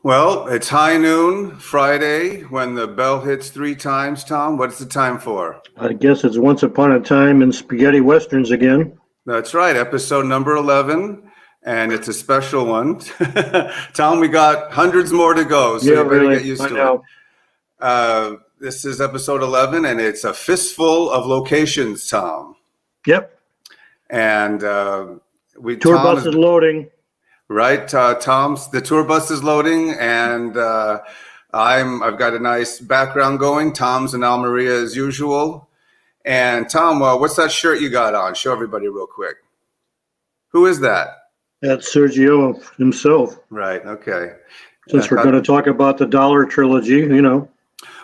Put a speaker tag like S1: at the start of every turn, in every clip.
S1: Well, it's high noon Friday when the bell hits 3 times. Tom, what's the time for?
S2: I guess it's Once Upon a Time in Spaghetti Westerns again.
S1: That's right, episode number 11, and it's a special one. Tom, we got hundreds more to go, so
S2: Yeah,
S1: you better
S2: really,
S1: get used
S2: I
S1: to
S2: know.
S1: it. This is episode 11, and it's a fistful of locations, Tom.
S2: Yep.
S1: And
S2: Tour bus is loading.
S1: Right, Tom's the tour bus is loading, and I've got a nice background going. Tom's in Almeria as usual. And Tom, what's that shirt you got on? Show everybody real quick. Who is that?
S2: That's Sergio himself.
S1: Right. Okay.
S2: Since we're going to talk about the Dollar Trilogy, you know.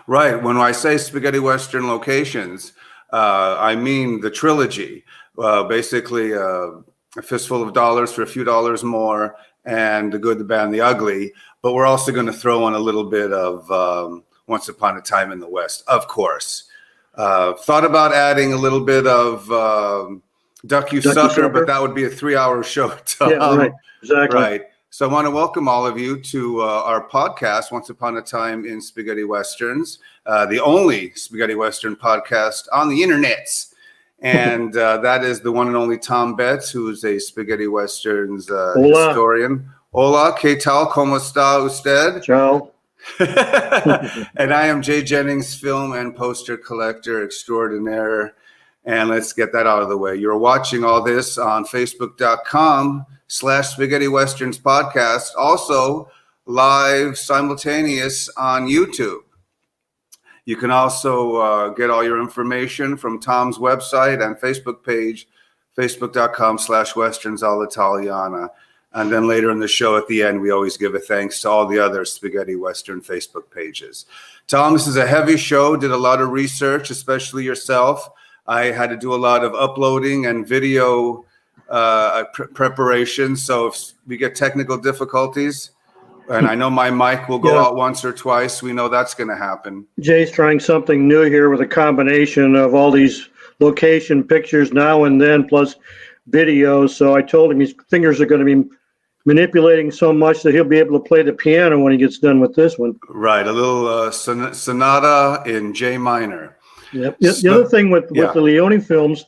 S1: Right. When I say spaghetti Western locations, I mean the trilogy. Basically, a fistful of dollars for a few dollars more, and the good, the bad, and the ugly. But we're also going to throw in a little bit of Once Upon a Time in the West, of course. Thought about adding a little bit of Duck You Sucker, but that would be a 3-hour show. Tom.
S2: Yeah, right. Exactly.
S1: Right. So I want to welcome all of you to our podcast, Once Upon a Time in Spaghetti Westerns, the only spaghetti Western podcast on the internets. And that is the one and only Tom Betts, who is a spaghetti westerns historian. Hola, ¿qué tal? ¿Cómo está usted?
S2: Ciao.
S1: And I am Jay Jennings, film and poster collector extraordinaire. And let's get that out of the way. You're watching all this on Facebook.com/Spaghetti Westerns Podcast. Also live simultaneous on YouTube. You can also get all your information from Tom's website and Facebook page, facebook.com/Westerns all'Italiana. And then later in the show at the end, we always give a thanks to all the other Spaghetti Western Facebook pages. Tom, this is a heavy show, did a lot of research, especially yourself. I had to do a lot of uploading and video preparation. So if we get technical difficulties, and I know my mic will go out once or twice. We know that's going to happen.
S2: Jay's trying something new here with a combination of all these location pictures now and then, plus videos. So I told him his fingers are going to be manipulating so much that he'll be able to play the piano when he gets done with this one.
S1: Right. A little sonata in J minor.
S2: Yep. The other thing with the Leone films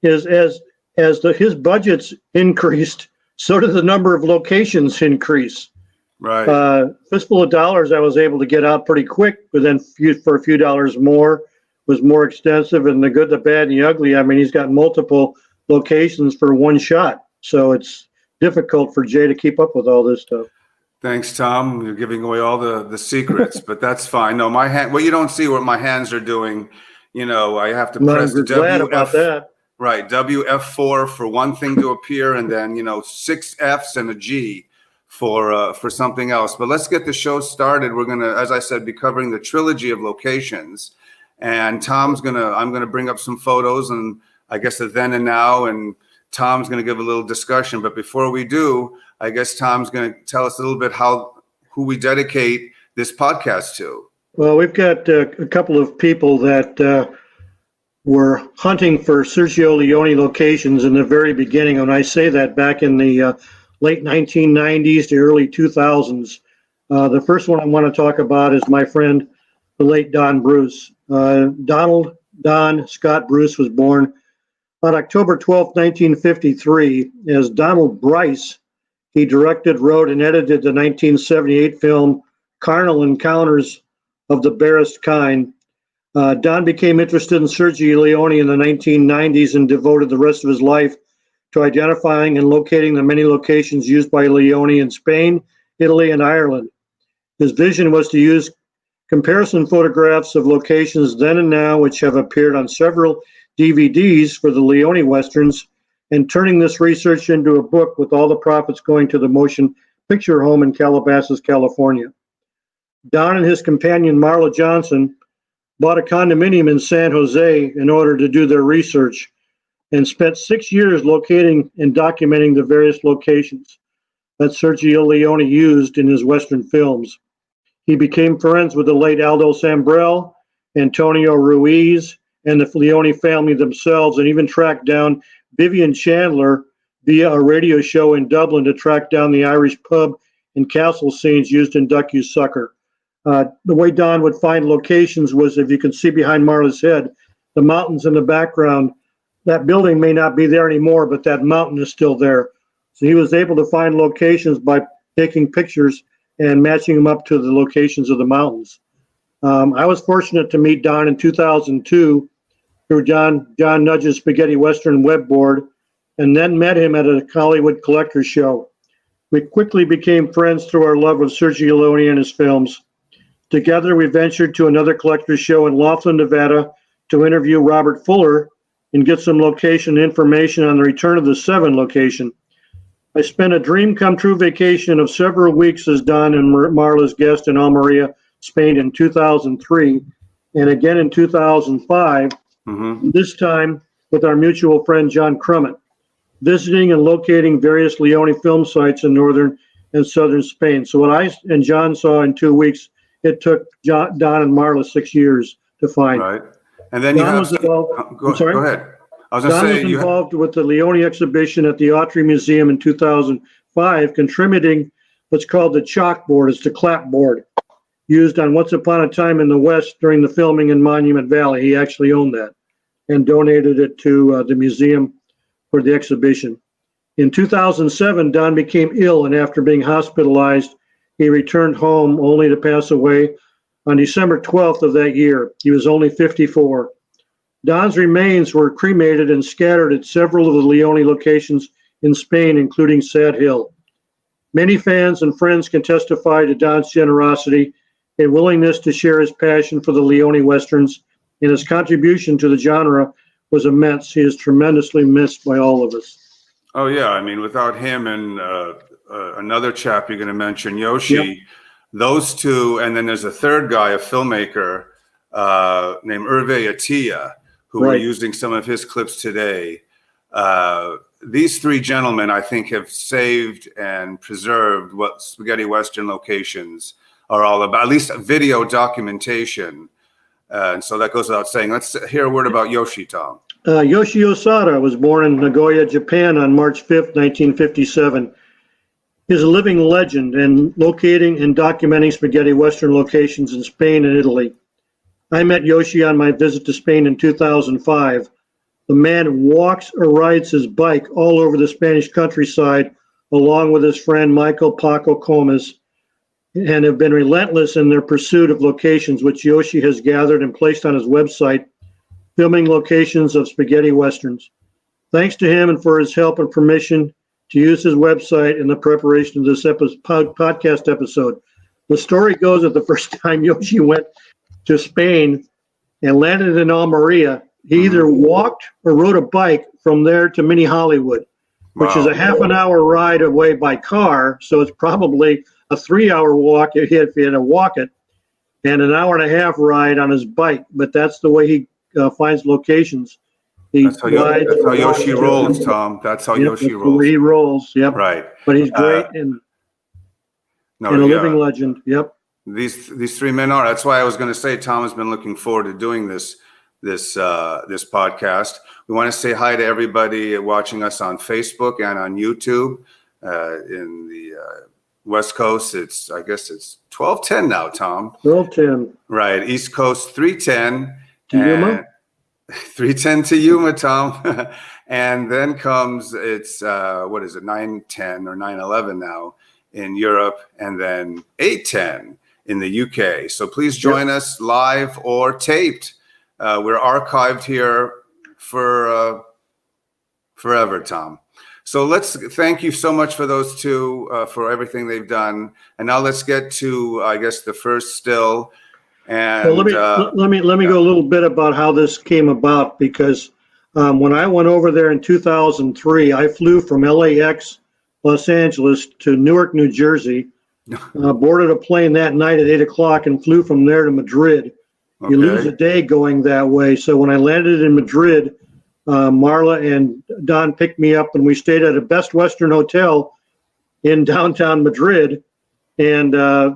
S2: is as his budgets increased, so did the number of locations increase.
S1: Right.
S2: Fistful of Dollars I was able to get out pretty quick, but then for a few dollars more was more extensive. And the good, the bad, and the ugly, I mean, he's got multiple locations for one shot. So it's difficult for Jay to keep up with all this stuff.
S1: Thanks, Tom. You're giving away all the secrets, but that's fine. No, my hand, what you don't see what my hands are doing, you know, I have to press the WF4 for one thing to appear, and then, 6 Fs and a G for something else. But let's get the show started. We're going to, as I said, be covering the trilogy of locations. And I'm going to bring up some photos and I guess the then and now, and Tom's going to give a little discussion. But before we do, I guess Tom's going to tell us a little bit who we dedicate this podcast to. Well,
S2: we've got a couple of people that were hunting for Sergio Leone locations in the very beginning. And I say that back in the late 1990s to early 2000s. The first one I want to talk about is my friend, the late Don Bruce. Donald Don Scott Bruce was born on October 12, 1953. As Donald Bryce, he directed, wrote, and edited the 1978 film Carnal Encounters of the Barest Kind. Don became interested in Sergio Leone in the 1990s and devoted the rest of his life to identifying and locating the many locations used by Leone in Spain, Italy, and Ireland. His vision was to use comparison photographs of locations then and now, which have appeared on several DVDs for the Leone Westerns, and turning this research into a book with all the profits going to the motion picture home in Calabasas, California. Don and his companion Marla Johnson bought a condominium in San Jose in order to do their research and spent 6 years locating and documenting the various locations that Sergio Leone used in his Western films. He became friends with the late Aldo Sambrell, Antonio Ruiz, and the Leone family themselves, and even tracked down Vivian Chandler via a radio show in Dublin to track down the Irish pub and castle scenes used in Duck You Sucker. The way Don would find locations was, if you can see behind Marla's head, the mountains in the background. That building may not be there anymore, but that mountain is still there. So he was able to find locations by taking pictures and matching them up to the locations of the mountains. I was fortunate to meet Don in 2002 through John Nudge's Spaghetti Western web board, and then met him at a Hollywood Collectors show. We quickly became friends through our love of Sergio Leone and his films. Together, we ventured to another collector's show in Laughlin, Nevada, to interview Robert Fuller and get some location information on the Return of the Seven location. I spent a dream-come-true vacation of several weeks as Don and Marla's guest in Almeria, Spain in 2003, and again in 2005, this time with our mutual friend John Crummett, visiting and locating various Leone film sites in northern and southern Spain. So what I and John saw in 2 weeks, it took Don and Marla 6 years to find.
S1: Right. And then
S2: Don was involved.
S1: Go ahead. I was going to
S2: Don
S1: say
S2: was involved with the Leone exhibition at the Autry Museum in 2005, contributing what's called the chalkboard. It's the clapboard used on Once Upon a Time in the West during the filming in Monument Valley. He actually owned that and donated it to the museum for the exhibition. In 2007, Don became ill, and after being hospitalized, he returned home only to pass away on December 12th of that year. He was only 54. Don's remains were cremated and scattered at several of the Leone locations in Spain, including Sad Hill. Many fans and friends can testify to Don's generosity and willingness to share his passion for the Leone Westerns, and his contribution to the genre was immense. He is tremendously missed by all of us.
S1: Oh, yeah. I mean, without him and another chap you're going to mention, Yoshi, those two, and then there's a third guy, a filmmaker named Hervé Attia, who we're using some of his clips today. These three gentlemen, I think, have saved and preserved what spaghetti Western locations are all about, at least video documentation. And so that goes without saying. Let's hear a word about Yoshi, Tom.
S2: Yoshi Osada was born in Nagoya, Japan on March 5th, 1957. He's a living legend in locating and documenting spaghetti Western locations in Spain and Italy. I met Yoshi on my visit to Spain in 2005. The man walks or rides his bike all over the Spanish countryside, along with his friend Michael Paco Comas, and have been relentless in their pursuit of locations, which Yoshi has gathered and placed on his website, filming locations of spaghetti Westerns. Thanks to him and for his help and permission to use his website in the preparation of this podcast episode. The story goes that the first time Yoshi went to Spain and landed in Almeria, he either walked or rode a bike from there to Mini Hollywood, which is a half an hour ride away by car. So it's probably a 3-hour walk if he had to walk it, and an hour and a half ride on his bike. But that's the way he finds locations.
S1: That's how Yoshi rolls, Tom. That's how Yoshi rolls.
S2: He rolls, yep.
S1: Right.
S2: But he's great and a living legend, yep.
S1: These three men are. That's why I was going to say Tom has been looking forward to doing this podcast. We want to say hi to everybody watching us on Facebook and on YouTube. In the West Coast, I guess it's 12:10 now, Tom.
S2: 12:10.
S1: Right. East Coast 3:10.
S2: To Yuma.
S1: 3:10 to Yuma, Tom. And then comes it's 9:10 or 9:11 now in Europe, and then 8:10 in the UK. So please join us live or taped. We're archived here for forever, Tom. So let's thank you so much for those two, for everything they've done. And now let's get to, I guess, the first still. And
S2: Well, let me go a little bit about how this came about, because when I went over there in 2003, I flew from LAX, Los Angeles, to Newark, New Jersey. Boarded a plane that night at 8 o'clock and flew from there to Madrid. You lose a day going that way. So when I landed in Madrid, Marla and Don picked me up, and we stayed at a Best Western Hotel in downtown Madrid. And I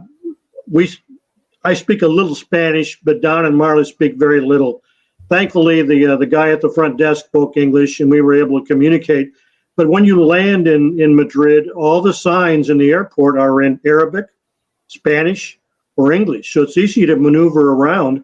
S2: speak a little Spanish, but Don and Marla speak very little. Thankfully, the guy at the front desk spoke English, and we were able to communicate. But when you land in Madrid, all the signs in the airport are in Arabic, Spanish, or English. So it's easy to maneuver around.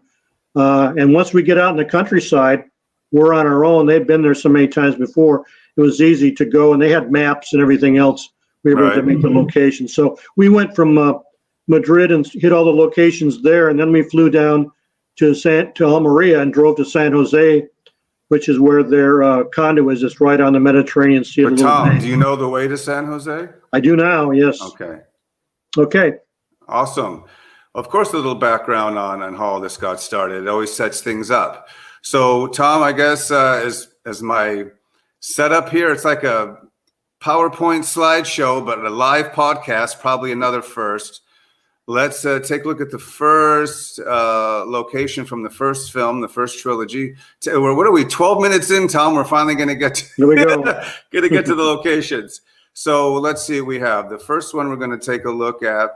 S2: And once we get out in the countryside, we're on our own. They've been there so many times before. It was easy to go, and they had maps and everything else. We were able to make the location. So we went from Madrid and hit all the locations there, and then we flew down to Almeria and drove to San Jose, which is where their condo is. It's right on the Mediterranean Sea.
S1: But Tom, do you know the way to San Jose?
S2: I do now, yes. Okay.
S1: Awesome. Of course, a little background on how all this got started. It always sets things up. So, Tom, I guess as my setup here, it's like a PowerPoint slideshow, but a live podcast, probably another first. Let's take a look at the first location from the first film, the first trilogy. What are we, 12 minutes in, Tom? We're finally going to get to,
S2: here we go.
S1: going to get to the locations. So let's see what we have. The first one we're going to take a look at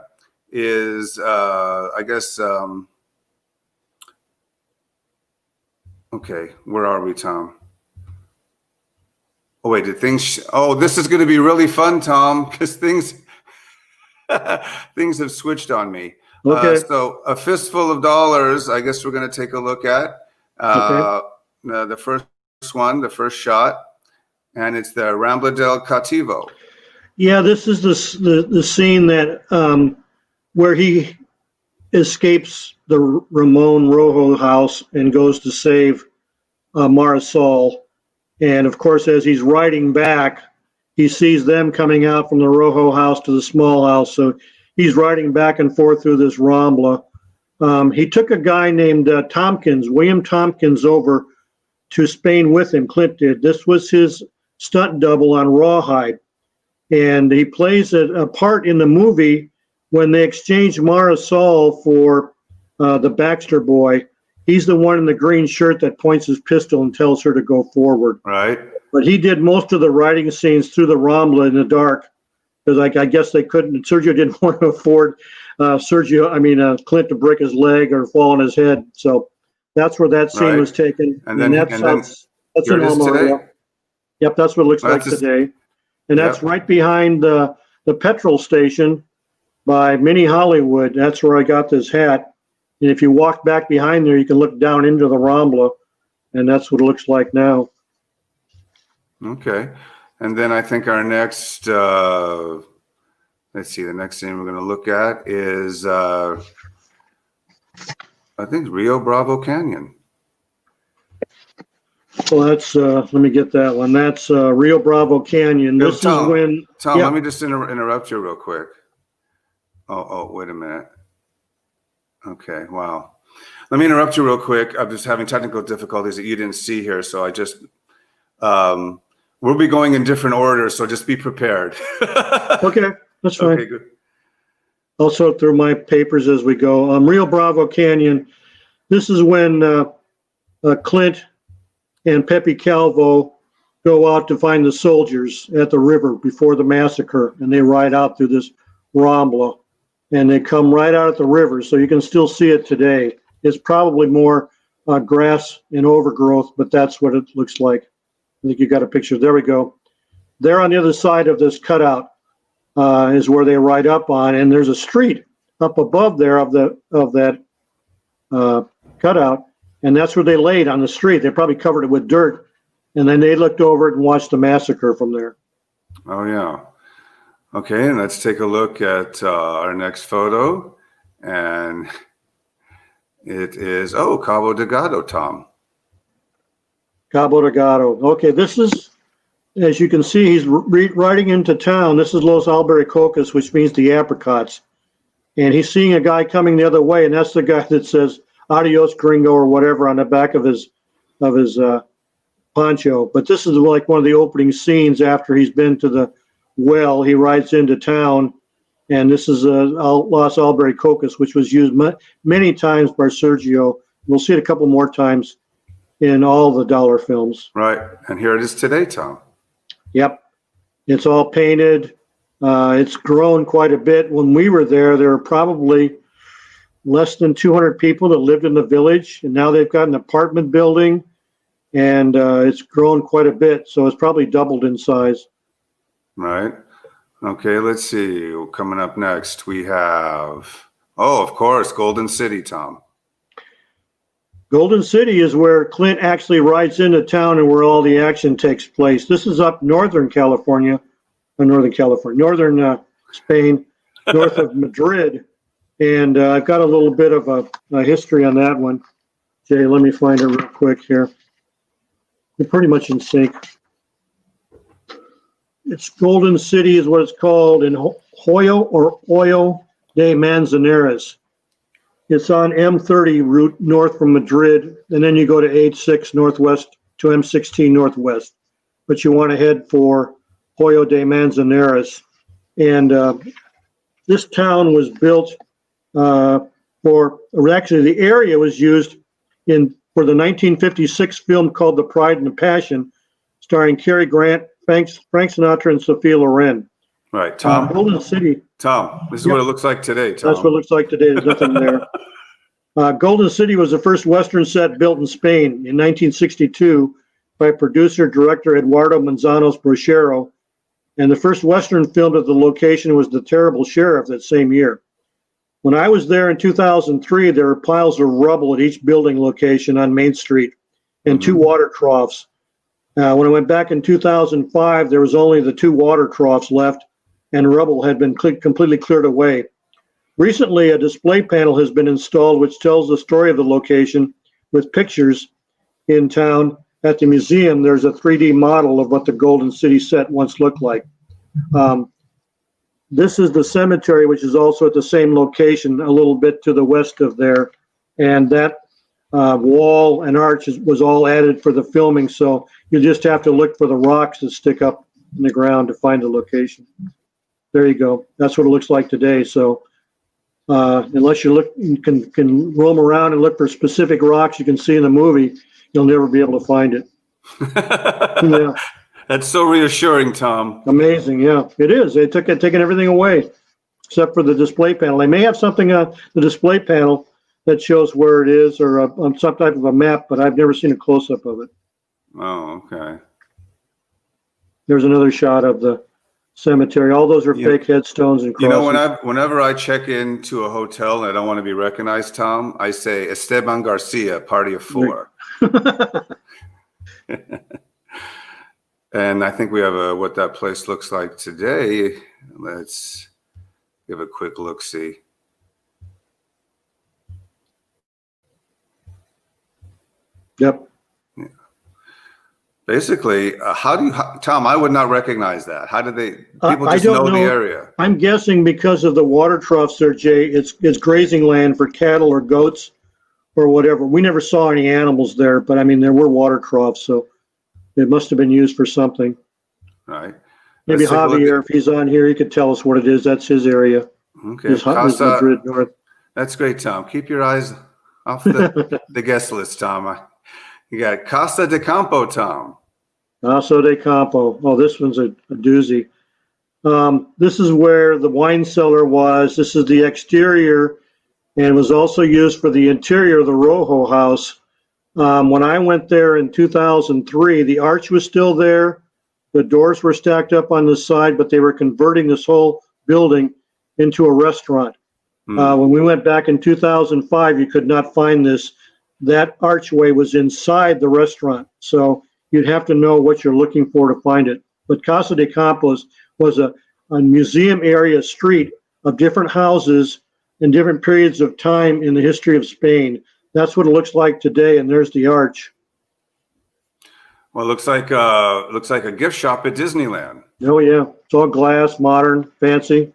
S1: is, I guess, okay, where are we, Tom? Oh, wait, this is going to be really fun, Tom, because things have switched on me.
S2: Okay.
S1: So A Fistful of Dollars, I guess we're going to take a look at. The first one, the first shot, and it's the Rambla del Cattivo.
S2: Yeah, this is the scene that where he escapes the Ramon Rojo house and goes to save Marisol. And of course, as he's riding back, he sees them coming out from the Rojo house to the small house. So he's riding back and forth through this Rambla. He took a guy named William Tompkins, over to Spain with him. Clint did. This was his stunt double on Rawhide. And he plays a part in the movie when they exchange Marisol for the Baxter boy. He's the one in the green shirt that points his pistol and tells her to go forward.
S1: Right.
S2: But he did most of the riding scenes through the Rambla in the dark, because I guess they couldn't. Sergio didn't want to afford Clint to break his leg or fall on his head. So that's where that scene was taken.
S1: And then
S2: that's
S1: here it is today.
S2: Yep, that's what it looks like today. And that's right behind the petrol station by Mini Hollywood. That's where I got this hat. And if you walk back behind there, you can look down into the Rambla, and that's what it looks like now.
S1: Okay. And then I think our next, let's see, the next thing we're going to look at is, I think, Rio Bravo Canyon.
S2: Well, that's, let me get that one. That's Rio Bravo Canyon. This is when...
S1: Tom, let me just interrupt you real quick. Oh, wait a minute. Okay, wow. Let me interrupt you real quick. I'm just having technical difficulties that you didn't see here, so I just... we'll be going in different orders, so just be prepared.
S2: Okay, that's fine.
S1: Okay, good.
S2: I'll sort through my papers as we go. Rio Bravo Canyon. This is when Clint and Pepe Calvo go out to find the soldiers at the river before the massacre, and they ride out through this Rambla, and they come right out at the river, so you can still see it today. It's probably more grass and overgrowth, but that's what it looks like. I think you got a picture. There we go. There on the other side of this cutout is where they ride up on, and there's a street up above there of that cutout, and that's where they laid on the street. They probably covered it with dirt, and then they looked over it and watched the massacre from there.
S1: Oh, yeah. Okay, and let's take a look at our next photo, and it is, Cabo Delgado, Tom.
S2: Cabo Delgado. Okay, this is as you can see, he's riding into town. This is Los Albericocas, which means the apricots. And he's seeing a guy coming the other way, and that's the guy that says "Adios, Gringo" or whatever on the back of his poncho. But this is like one of the opening scenes after he's been to the well. He rides into town, and this is Los Albericocas, which was used many times by Sergio. We'll see it a couple more times in all the dollar films.
S1: Right. And here it is today, Tom.
S2: Yep. It's all painted. It's grown quite a bit. When we were there were probably less than 200 people that lived in the village, and now they've got an apartment building, and it's grown quite a bit. So it's probably doubled in size.
S1: Right. Okay, let's see. Coming up next, we have, of course, Golden City, Tom.
S2: Golden City is where Clint actually rides into town and where all the action takes place. This is up northern Spain, north of Madrid. And I've got a little bit of a history on that one. Jay, let me find it real quick here. We're pretty much in sync. It's Golden City is what it's called in Hoyo de Manzanares. It's on M30 route north from Madrid, and then you go to H6 northwest to M16 northwest. But you want to head for Hoyo de Manzanares. And this town was built actually the area was used for the 1956 film called The Pride and the Passion, starring Cary Grant, Frank Sinatra, and Sophia Loren.
S1: Right, Tom.
S2: Golden City.
S1: Tom, this is what it looks like today, Tom.
S2: That's what it looks like today. There's nothing there. Golden City was the first Western set built in Spain in 1962 by producer-director Eduardo Manzanos Brochero, and the first Western filmed at the location was The Terrible Sheriff that same year. When I was there in 2003, there were piles of rubble at each building location on Main Street and two water troughs. When I went back in 2005, there was only the two water troughs left, and rubble had been completely cleared away. Recently, a display panel has been installed which tells the story of the location with pictures in town. At the museum, there's a 3D model of what the Golden City set once looked like. This is the cemetery, which is also at the same location, a little bit to the west of there. And that wall and arch was all added for the filming, so you just have to look for the rocks that stick up in the ground to find the location. There you go. That's what it looks like today. So unless you can roam around and look for specific rocks you can see in the movie, you'll never be able to find it. Yeah.
S1: That's so reassuring, Tom.
S2: Amazing, yeah. It is. They taken everything away except for the display panel. They may have something on the display panel that shows where it is or on some type of a map, but I've never seen a close-up of it.
S1: Oh, okay.
S2: There's another shot of the cemetery. All those are fake headstones and crosses.
S1: You know, whenever I check into a hotel and I don't want to be recognized, Tom, I say Esteban Garcia, party of four. And I think we have what that place looks like today. Let's give a quick look-see.
S2: Yep.
S1: Yeah. Basically, Tom, I would not recognize that. How did people just know the area?
S2: I'm guessing because of the water troughs there, Jay, it's grazing land for cattle or goats or whatever. We never saw any animals there, but I mean, there were water troughs, so it must have been used for something.
S1: Right.
S2: Maybe Javier, if he's on here, he could tell us what it is. That's his area.
S1: Okay.
S2: Madrid North.
S1: That's great, Tom. Keep your eyes off the guest list, Tom. You got Casa de Campo, Tom.
S2: Casa de Campo. Oh, this one's a doozy. This is where the wine cellar was. This is the exterior and was also used for the interior of the Rojo house. When I went there in 2003, the arch was still there. The doors were stacked up on the side, but they were converting this whole building into a restaurant. When we went back in 2005, you could not find this. That archway was inside the restaurant, so you'd have to know what you're looking for to find it. But Casa de Campos was a museum area street of different houses in different periods of time in the history of Spain. That's what it looks like today, and there's the arch.
S1: Well, it looks like a gift shop at Disneyland.
S2: Oh, yeah. It's all glass, modern, fancy,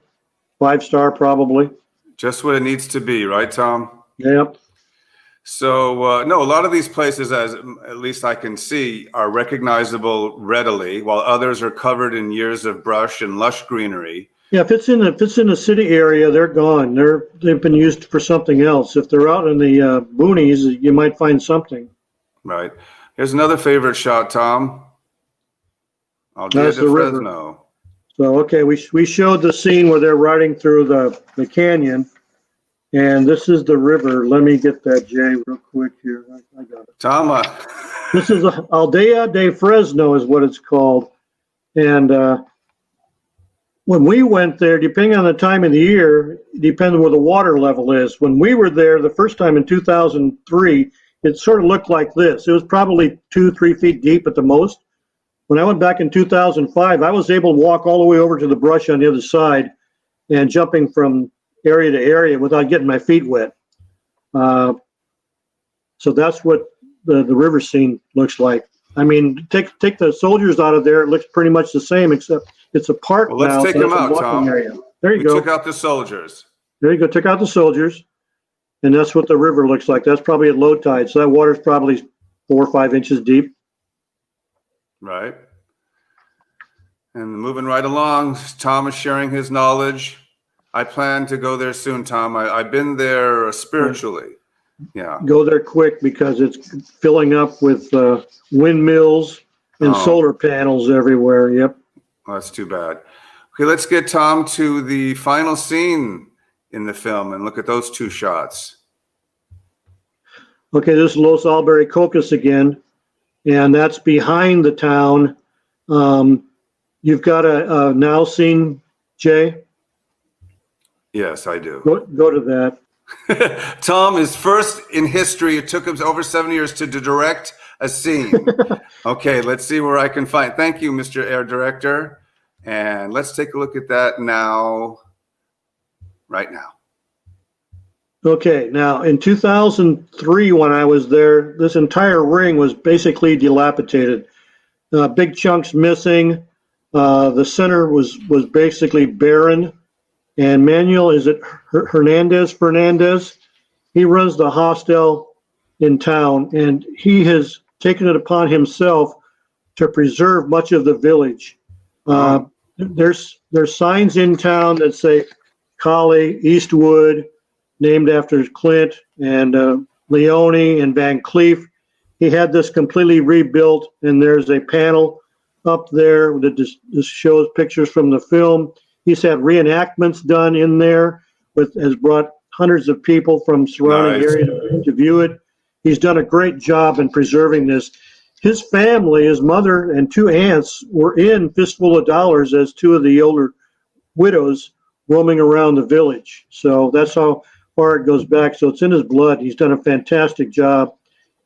S2: 5-star probably.
S1: Just what it needs to be, right, Tom?
S2: Yep.
S1: So, no, a lot of these places, as at least I can see, are recognizable readily, while others are covered in years of brush and lush greenery.
S2: Yeah, if it's in a city area, they're gone. They've been used for something else. If they're out in the boonies, you might find something.
S1: Right. Here's another favorite shot, Tom. Aldea
S2: That's
S1: de
S2: the river.
S1: Fresno.
S2: So, okay, we showed the scene where they're riding through the canyon, and this is the river. Let me get that, Jay, real quick here. I got it.
S1: Tom,
S2: This is Aldea de Fresno is what it's called. And when we went there, depending on the time of the year, it depends on where the water level is. When we were there the first time in 2003, it sort of looked like this. It was probably 2-3 feet deep at the most. When I went back in 2005, I was able to walk all the way over to the brush on the other side and jumping from area to area without getting my feet wet. So that's what the river scene looks like. I mean, take the soldiers out of there, it looks pretty much the same, except it's a park now.
S1: let's take
S2: so
S1: them
S2: it's a
S1: out,
S2: walking
S1: Tom.
S2: area. There you
S1: We
S2: go.
S1: took out the soldiers.
S2: There you go. Took out the soldiers. And that's what the river looks like. That's probably at low tide. So that water's probably 4 or 5 inches deep.
S1: Right. And moving right along, Tom is sharing his knowledge. I plan to go there soon, Tom. I've been there spiritually. Yeah.
S2: Go there quick because it's filling up with windmills and
S1: Oh.
S2: solar panels everywhere. Yep.
S1: Well, that's too bad. Okay, let's get Tom to the final scene in the film and look at those two shots.
S2: Okay, this is Los Albericocos again, and that's behind the town. You've got a now scene, Jay?
S1: Yes, I do.
S2: Go to that.
S1: Tom is first in history. It took him over 7 years to direct a scene. Okay, let's see where I can find. Thank you, Mr. Air Director. And let's take a look at that now, right now.
S2: Okay, now in 2003, when I was there, this entire ring was basically dilapidated. Big chunks missing. The center was basically barren. And Manuel, is it Fernandez? He runs the hostel in town, and he has taken it upon himself to preserve much of the village. There's signs in town that say Collie, Eastwood, named after Clint, and Leone and Van Cleef. He had this completely rebuilt, and there's a panel up there that just shows pictures from the film. He's had reenactments done in there, has brought hundreds of people from surrounding areas to view it. He's done a great job in preserving this. His family, his mother and 2 aunts, were in Fistful of Dollars as 2 of the older widows roaming around the village. So that's how far it goes back. So it's in his blood. He's done a fantastic job.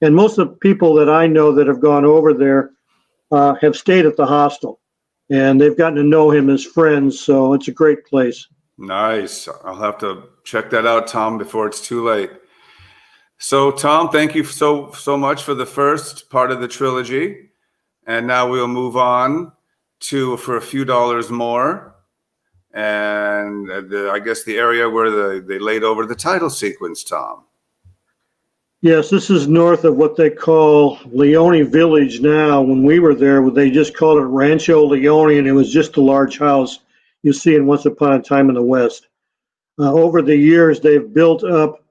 S2: And most of the people that I know that have gone over there have stayed at the hostel. And they've gotten to know him as friends. So it's a great place.
S1: Nice. I'll have to check that out, Tom, before it's too late. So, Tom, thank you so much for the first part of the trilogy. And now we'll move on for a few dollars more. And I guess the area where they laid over the title sequence, Tom.
S2: Yes, this is north of what they call Leone Village now. When we were there, they just called it Rancho Leone, and it was just a large house you see in Once Upon a Time in the West. Over the years, they've built up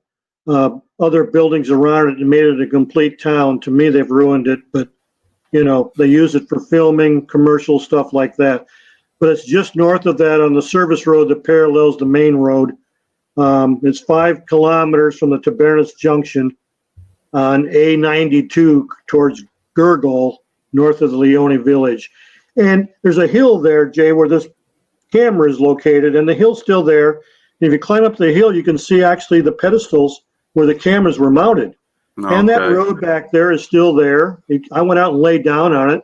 S2: other buildings around it and made it a complete town. To me, they've ruined it, but they use it for filming, commercial stuff like that. But it's just north of that on the service road that parallels the main road. It's 5 kilometers from the Tabernas Junction on A92 towards Gurgol, north of the Leone Village. And there's a hill there, Jay, where this camera is located, and the hill's still there. And if you climb up the hill, you can see actually the pedestals where the cameras were mounted. Okay. And that road back there is still there. I went out and laid down on it.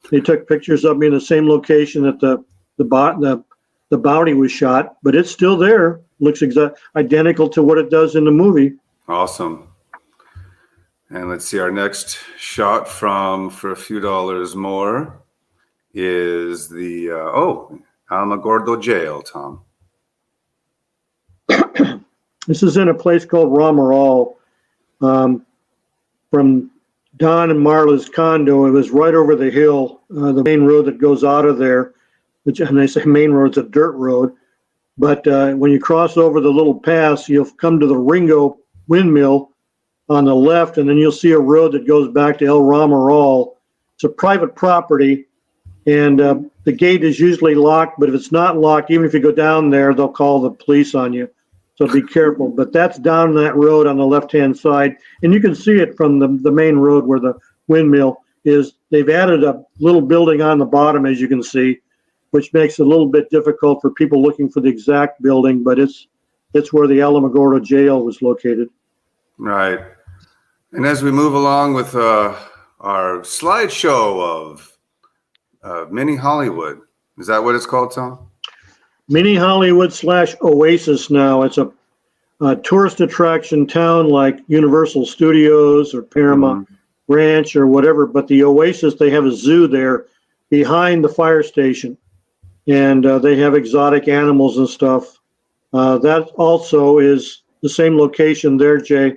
S2: They took pictures of me in the same location that the bounty was shot, but it's still there. Looks identical to what it does in the movie.
S1: Awesome. And let's see, our next shot for a few dollars more is the, Alamogordo Jail, Tom.
S2: This is in a place called Ramaral. From Don and Marla's condo, it was right over the hill, the main road that goes out of there, and they say main road's a dirt road. But when you cross over the little pass, you'll come to the Ringo windmill on the left, and then you'll see a road that goes back to El Ramaral. It's a private property, and the gate is usually locked, but if it's not locked, even if you go down there, they'll call the police on you. So be careful. But that's down that road on the left-hand side, and you can see it from the main road where the windmill is. They've added a little building on the bottom, as you can see, which makes it a little bit difficult for people looking for the exact building, but it's where the Alamogordo Jail was located.
S1: Right. And as we move along with our slideshow of Mini Hollywood, is that what it's called, Tom?
S2: Mini Hollywood / Oasis now. It's a tourist attraction town like Universal Studios or Paramount Ranch or whatever, but the Oasis, they have a zoo there behind the fire station, and they have exotic animals and stuff. That also is the same location there, Jay,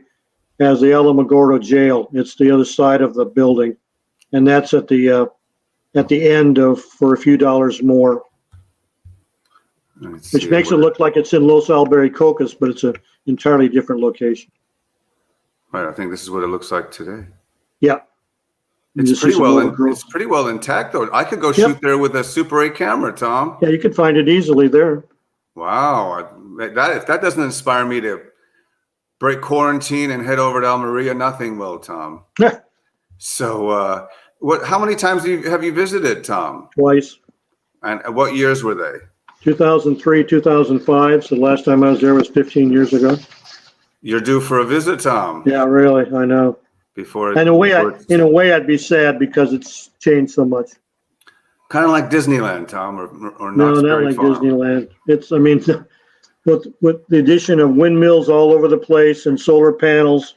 S2: as the Alamogordo Jail. It's the other side of the building, and that's at the end of for a few dollars more. Which makes it look like it's in Los Albericocas, but it's an entirely different location.
S1: Right, I think this is what it looks like today.
S2: Yeah.
S1: It's pretty well intact, though. I could go shoot there with a Super 8 camera, Tom.
S2: Yeah, you could find it easily there.
S1: Wow. If that doesn't inspire me to break quarantine and head over to Almeria, nothing will, Tom.
S2: Yeah.
S1: So how many times have you visited, Tom?
S2: Twice.
S1: And what years were they?
S2: 2003, 2005. So the last time I was there was 15 years ago.
S1: You're due for a visit, Tom.
S2: Yeah, really. I know. In a way, I'd be sad because it's changed so much.
S1: Kind of like Disneyland, Tom, or
S2: not like Disneyland. It's, I mean, with the addition of windmills all over the place and solar panels,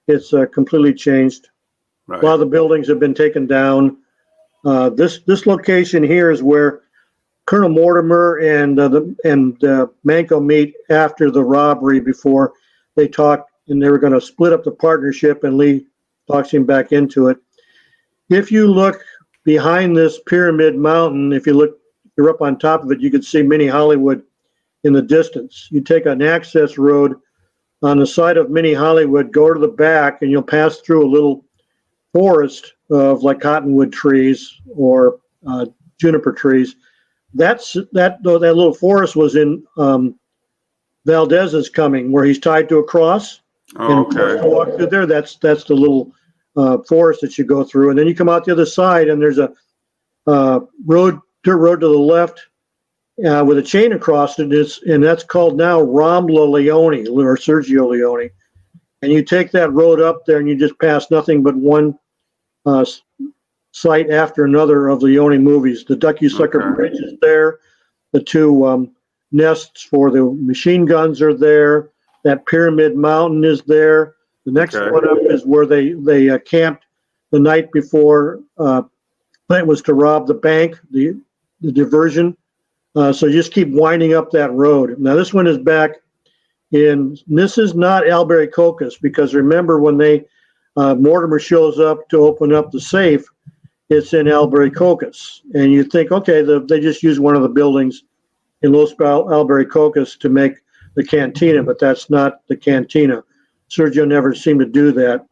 S2: it's completely changed.
S1: Right.
S2: A lot of the buildings have been taken down. This location here is where Colonel Mortimer and Manco meet after the robbery before they talk, and they were going to split up the partnership, and Lee talks him back into it. If you look behind this pyramid mountain, you're up on top of it, you can see Mini Hollywood in the distance. You take an access road on the side of Mini Hollywood, go to the back, and you'll pass through a little forest of like cottonwood trees or juniper trees. That little forest was in Valdez's Coming, where he's tied to a cross.
S1: Oh, okay.
S2: And walk through there. That's the little forest that you go through, and then you come out the other side, and there's a dirt road to the left with a chain across it. And that's called now Rambla Leone or Sergio Leone. And you take that road up there, and you just pass nothing but one site after another of the Leone movies. The Ducky Sucker Bridge is there. The two nests for the machine guns are there. That Pyramid Mountain is there. The next one up is where they camped the night before. It was to rob the bank, the diversion. So you just keep winding up that road. Now this one is back this is not Albericocas, because remember when Mortimer shows up to open up the safe, it's in Albericocas. And you think, okay, they just used one of the buildings in Los Albericocas to make the cantina, but that's not the cantina. Sergio never seemed to do that.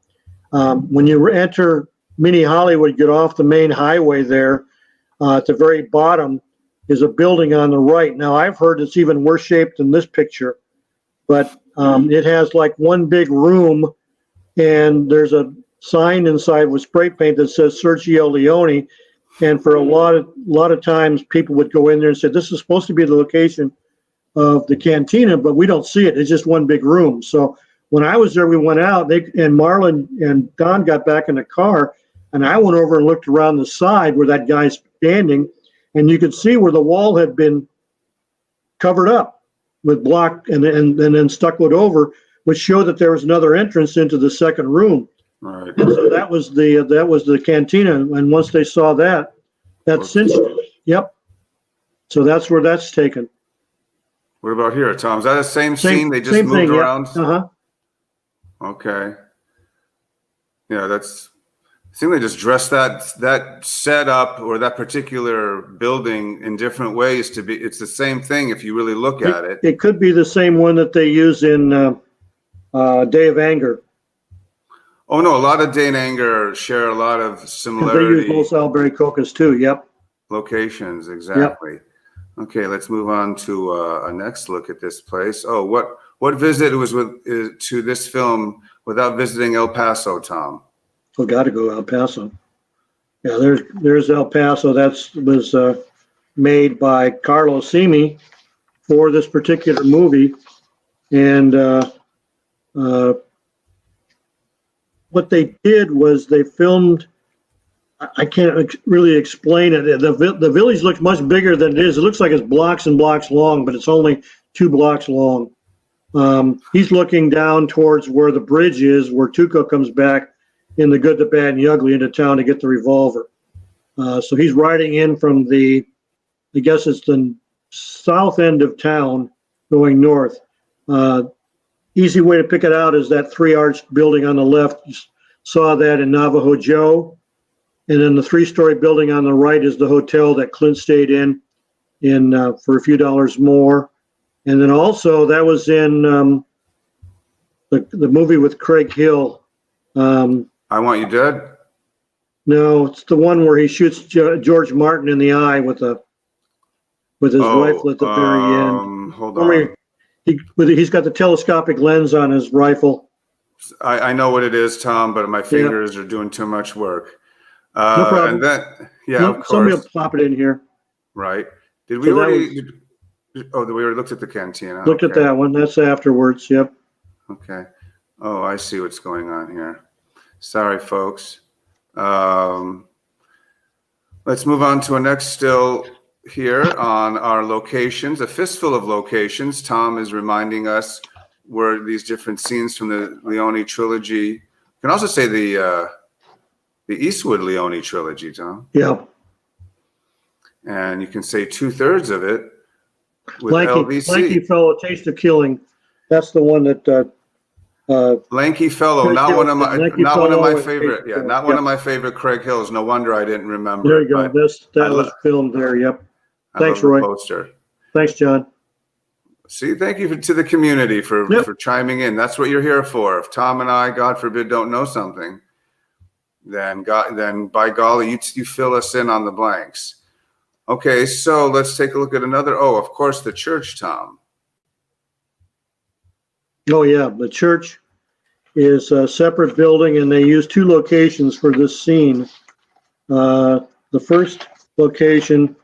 S2: When you enter Mini Hollywood, get off the main highway there, at the very bottom is a building on the right. Now, I've heard it's even worse shaped than this picture, but it has like one big room, and there's a sign inside with spray paint that says Sergio Leone. And for a lot of times, people would go in there and say, this is supposed to be the location of the cantina, but we don't see it. It's just one big room. So when I was there, we went out, and Marlon and Don got back in the car, and I went over and looked around the side where that guy's standing, and you could see where the wall had been covered up with block and then stuccoed over, which showed that there was another entrance into the second room.
S1: Right.
S2: And so that was the cantina. And once they saw that cinched it. Yep. So that's where that's taken.
S1: What about here, Tom? Is that the same scene? They just
S2: same
S1: moved
S2: thing,
S1: around?
S2: Yeah. Uh-huh.
S1: Okay. Yeah, that's. I think they just dressed that setup or that particular building in different ways to be. It's the same thing if you really look at it.
S2: It could be the same one that they use in Day of Anger.
S1: Oh no, a lot of Dane Anger share a lot of
S2: They
S1: similarity.
S2: use Los Albericocas too. Yep.
S1: Locations, exactly. Yep. Okay, let's move on to a next look at this place. Oh, what visit was to this film without visiting El Paso, Tom?
S2: Oh, got to go El Paso. Yeah, there's El Paso. That was made by Carlos Simi for this particular movie, and what they did was they filmed. I can't really explain it. The village looks much bigger than it is. It looks like it's blocks and blocks long, but it's only 2 blocks long. He's looking down towards where the bridge is, where Tuco comes back in The Good, the Bad, and the Ugly into town to get the revolver. So he's riding in from I guess it's the south end of town going north. Easy way to pick it out is that 3-arched building on the left. You saw that in Navajo Joe. And then the 3-story building on the right is the hotel that Clint stayed in for a few dollars more. And then also that was in the movie with Craig Hill.
S1: I Want You Dead?
S2: No, it's the one where he shoots George Martin in the eye with his rifle at the very end.
S1: Hold on.
S2: He's got the telescopic lens on his rifle.
S1: I know what it is, Tom, but my fingers are doing too much work.
S2: No problem.
S1: And then, of course.
S2: Somebody will plop it in here.
S1: Right. Did we already? We already looked at the cantina.
S2: Looked at that one. That's afterwards. Yep.
S1: Okay. Oh, I see what's going on here. Sorry, folks. Let's move on to a next still here on our locations, a fistful of locations. Tom is reminding us where these different scenes from the Leone trilogy. You can also say the Eastwood Leone trilogy, Tom.
S2: Yeah.
S1: And you can say 2/3 of it with
S2: Lanky
S1: LVC.
S2: Fellow, Taste of Killing. That's the one that.
S1: Lanky Fellow, not one of my favorite. Yeah, not one
S2: Yep.
S1: of my favorite Craig Hills. No wonder I didn't remember.
S2: There you go. That was filmed there. Yep. Thanks, Roy.
S1: Poster.
S2: Thanks, John.
S1: See, thank you to the community for chiming in. That's what you're here for. If Tom and I, God forbid, don't know something, then by golly, you fill us in on the blanks. Okay, so let's take a look at another. Oh, of course, the church, Tom.
S2: Oh, yeah. The church is a separate building, and they use 2 locations for this scene. The first location,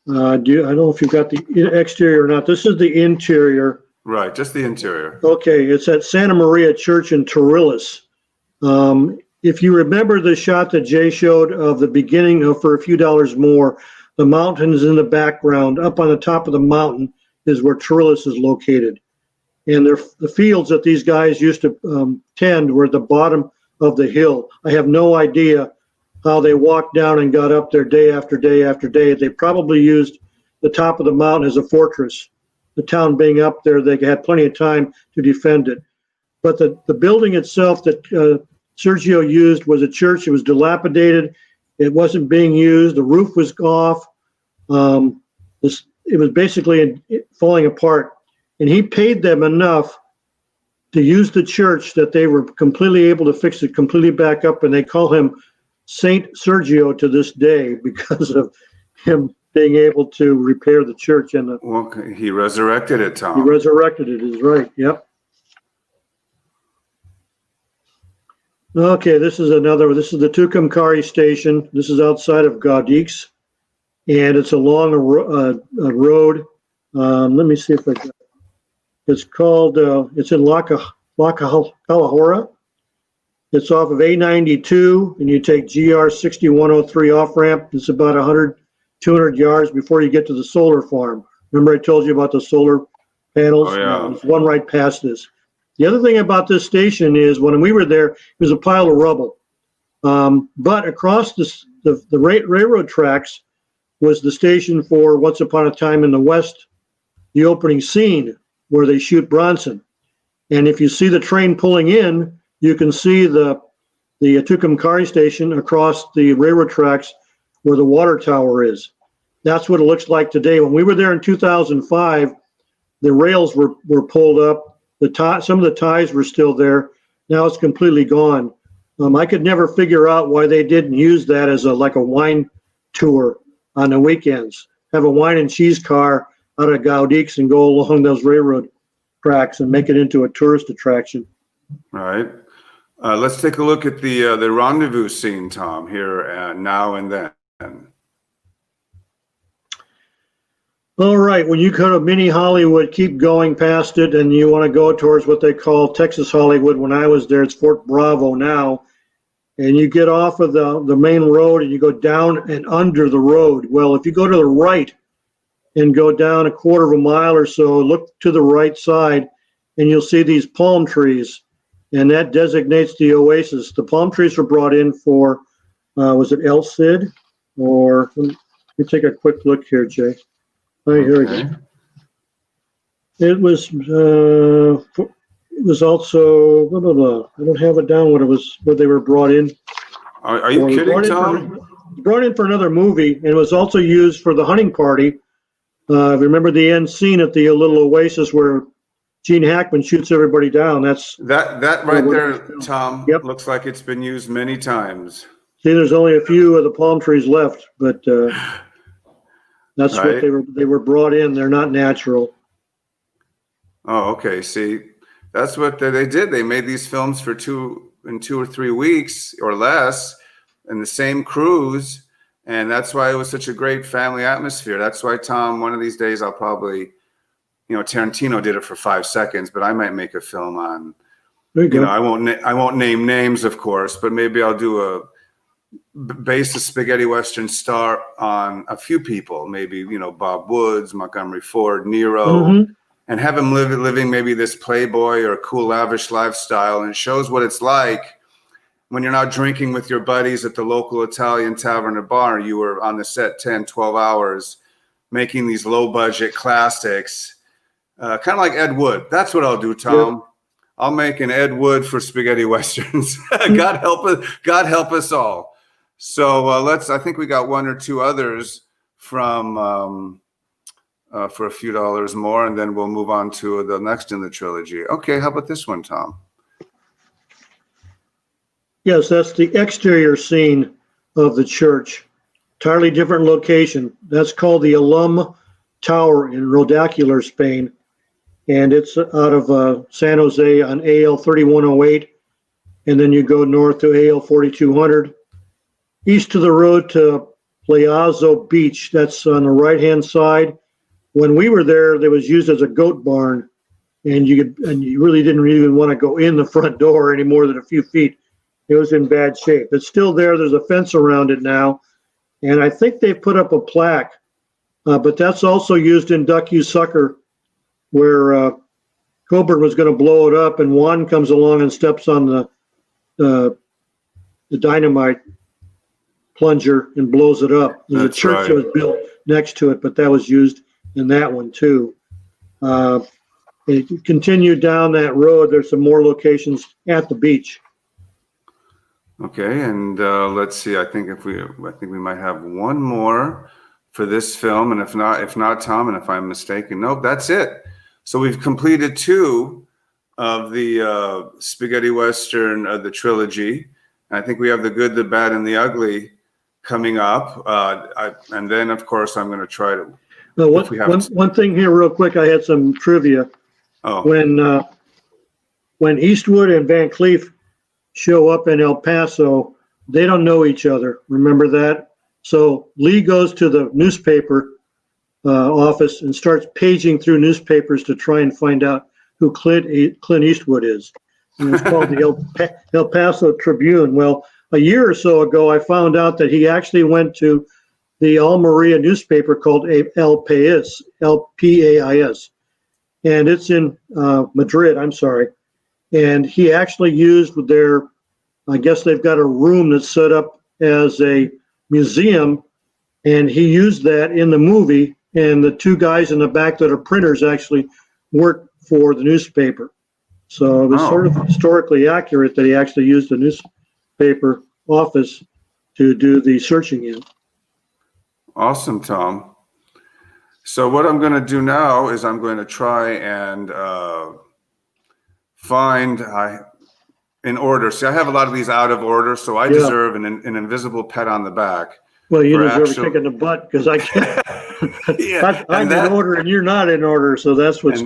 S2: I don't know if you've got the exterior or not. This is the interior.
S1: Right, just the interior.
S2: Okay, it's at Santa Maria Church in Torrillas. If you remember the shot that Jay showed of the beginning of For a Few Dollars More, the mountains in the background. Up on the top of the mountain is where Torrillas is located. And the fields that these guys used to tend were at the bottom of the hill. I have no idea how they walked down and got up there day after day after day. They probably used the top of the mountain as a fortress. The town being up there, they had plenty of time to defend it. But the building itself that Sergio used was a church. It was dilapidated. It wasn't being used. The roof was off. It was basically falling apart. And he paid them enough to use the church that they were completely able to fix it completely back up. And they call him Saint Sergio to this day because of him being able to repair the church. And
S1: he resurrected it, Tom.
S2: He resurrected it, is right. Yep. Okay, this is the Tucumcari station. This is outside of Gaudix, and it's along a road. Let me see if I got. It's called. It's in La Calahorra. It's off of A92, and you take GR 6103 off ramp. It's about 200 yards before you get to the solar farm. Remember I told you about the solar panels?
S1: Oh, yeah.
S2: There's one right past this. The other thing about this station is when we were there, it was a pile of rubble. But across the railroad tracks was the station for Once Upon a Time in the West, the opening scene where they shoot Bronson. And if you see the train pulling in, you can see the Tucumcari station across the railroad tracks where the water tower is. That's what it looks like today. When we were there in 2005, the rails were pulled up. Some of the ties were still there. Now it's completely gone. I could never figure out why they didn't use that as like a wine tour on the weekends. Have a wine and cheese car out of Gaudix and go along those railroad tracks and make it into a tourist attraction.
S1: All right. Let's take a look at the rendezvous scene, Tom, here now and then.
S2: All right, when you go to Mini Hollywood, keep going past it, and you want to go towards what they call Texas Hollywood. When I was there, it's Fort Bravo now. And you get off of the main road and you go down and under the road. Well, if you go to the right and go down a quarter of a mile or so, look to the right side, and you'll see these palm trees, and that designates the oasis. The palm trees were brought in for, was it El Cid? Or, let me take a quick look here, Jay. All right, here we go. It was also, blah, blah, blah. I don't have it down what they were brought in.
S1: Are you kidding, Tom?
S2: Brought in for another movie, and it was also used for the hunting party. Remember the end scene at the little oasis where Gene Hackman shoots everybody down? That's
S1: that right there, Tom.
S2: Yep.
S1: Looks like it's been used many times.
S2: See, there's only a few of the palm trees left, but that's right. What they were brought in. They're not natural.
S1: Oh, okay. See, that's what they did. They made these films for 2 or 3 weeks or less, in the same crews, and that's why it was such a great family atmosphere. That's why, Tom, one of these days I'll probably, Tarantino did it for 5 seconds, but I might make a film on.
S2: There you go.
S1: I won't name names, of course, but maybe I'll do base a spaghetti western star on a few people, maybe Bob Woods, Montgomery Ford, Nero.
S2: Mm-hmm.
S1: And have him living maybe this playboy or cool, lavish lifestyle. And it shows what it's like when you're not drinking with your buddies at the local Italian tavern or bar. You were on the set 10, 12 hours making these low-budget classics, kind of like Ed Wood. That's what I'll do, Tom. Yep. I'll make an Ed Wood for spaghetti westerns. God help us all. So I think we got one or two others from... for a few dollars more, and then we'll move on to the next in the trilogy. Okay, how about this one, Tom?
S2: Yes, that's the exterior scene of the church. Entirely different location. That's called the Alum Tower in Rodacular, Spain, and it's out of San Jose on AL 3108, and then you go north to AL 4200, east of the road to Playazo Beach. That's on the right-hand side. When we were there, it was used as a goat barn, and you really didn't even want to go in the front door any more than a few feet. It was in bad shape. It's still there. There's a fence around it now, and I think they've put up a plaque, but that's also used in Duck You Sucker, where Coburn was going to blow it up, and Juan comes along and steps on the dynamite plunger and blows it up. There's a church that was built next to it, but that was used in that one too. If you continue down that road, there's some more locations at the beach.
S1: Okay, and let's see. I think we might have one more for this film, and if not, Tom, and if I'm mistaken, nope, that's it. So we've completed 2 of the spaghetti western of the trilogy. And I think we have the good, the bad, and the ugly coming up, and then of course I'm going to try to.
S2: One thing here real quick, I had some trivia.
S1: Oh.
S2: When Eastwood and Van Cleef show up in El Paso, they don't know each other. Remember that? So Lee goes to the newspaper office and starts paging through newspapers to try and find out who Clint Eastwood is. And it's called the El Paso Tribune. Well, a year or so ago, I found out that he actually went to the Almeria newspaper called El País, El-P-A-I-S. And it's in Madrid, I'm sorry. and he actually used their, I guess they've got a room that's set up as a museum, and he used that in the movie, and the two guys in the back that are printers actually worked for the newspaper. So it was sort of historically accurate that he actually used the newspaper office to do the searching in.
S1: Awesome, Tom. So what I'm going to do now is I'm going to try and find in order. See, I have a lot of these out of order, so I deserve an invisible pat on the back.
S2: Well, you deserve a kick in the butt because I can't.
S1: Yeah,
S2: I'm in order and you're not in order, so that's what's.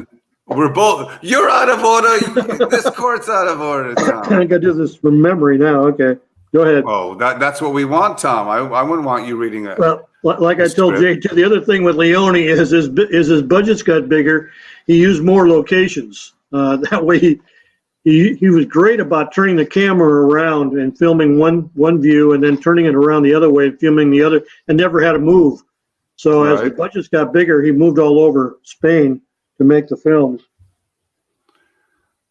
S1: We're both. You're out of order. This court's out of order, Tom.
S2: I think I do this from memory now. Okay, go ahead.
S1: Oh, that's what we want, Tom. I wouldn't want you reading it.
S2: Well, like I told Jay too, the other thing with Leone is his budgets got bigger. He used more locations. That way, he was great about turning the camera around and filming one view and then turning it around the other way and filming the other, and never had to move. So as the budgets got bigger, he moved all over Spain to make the films.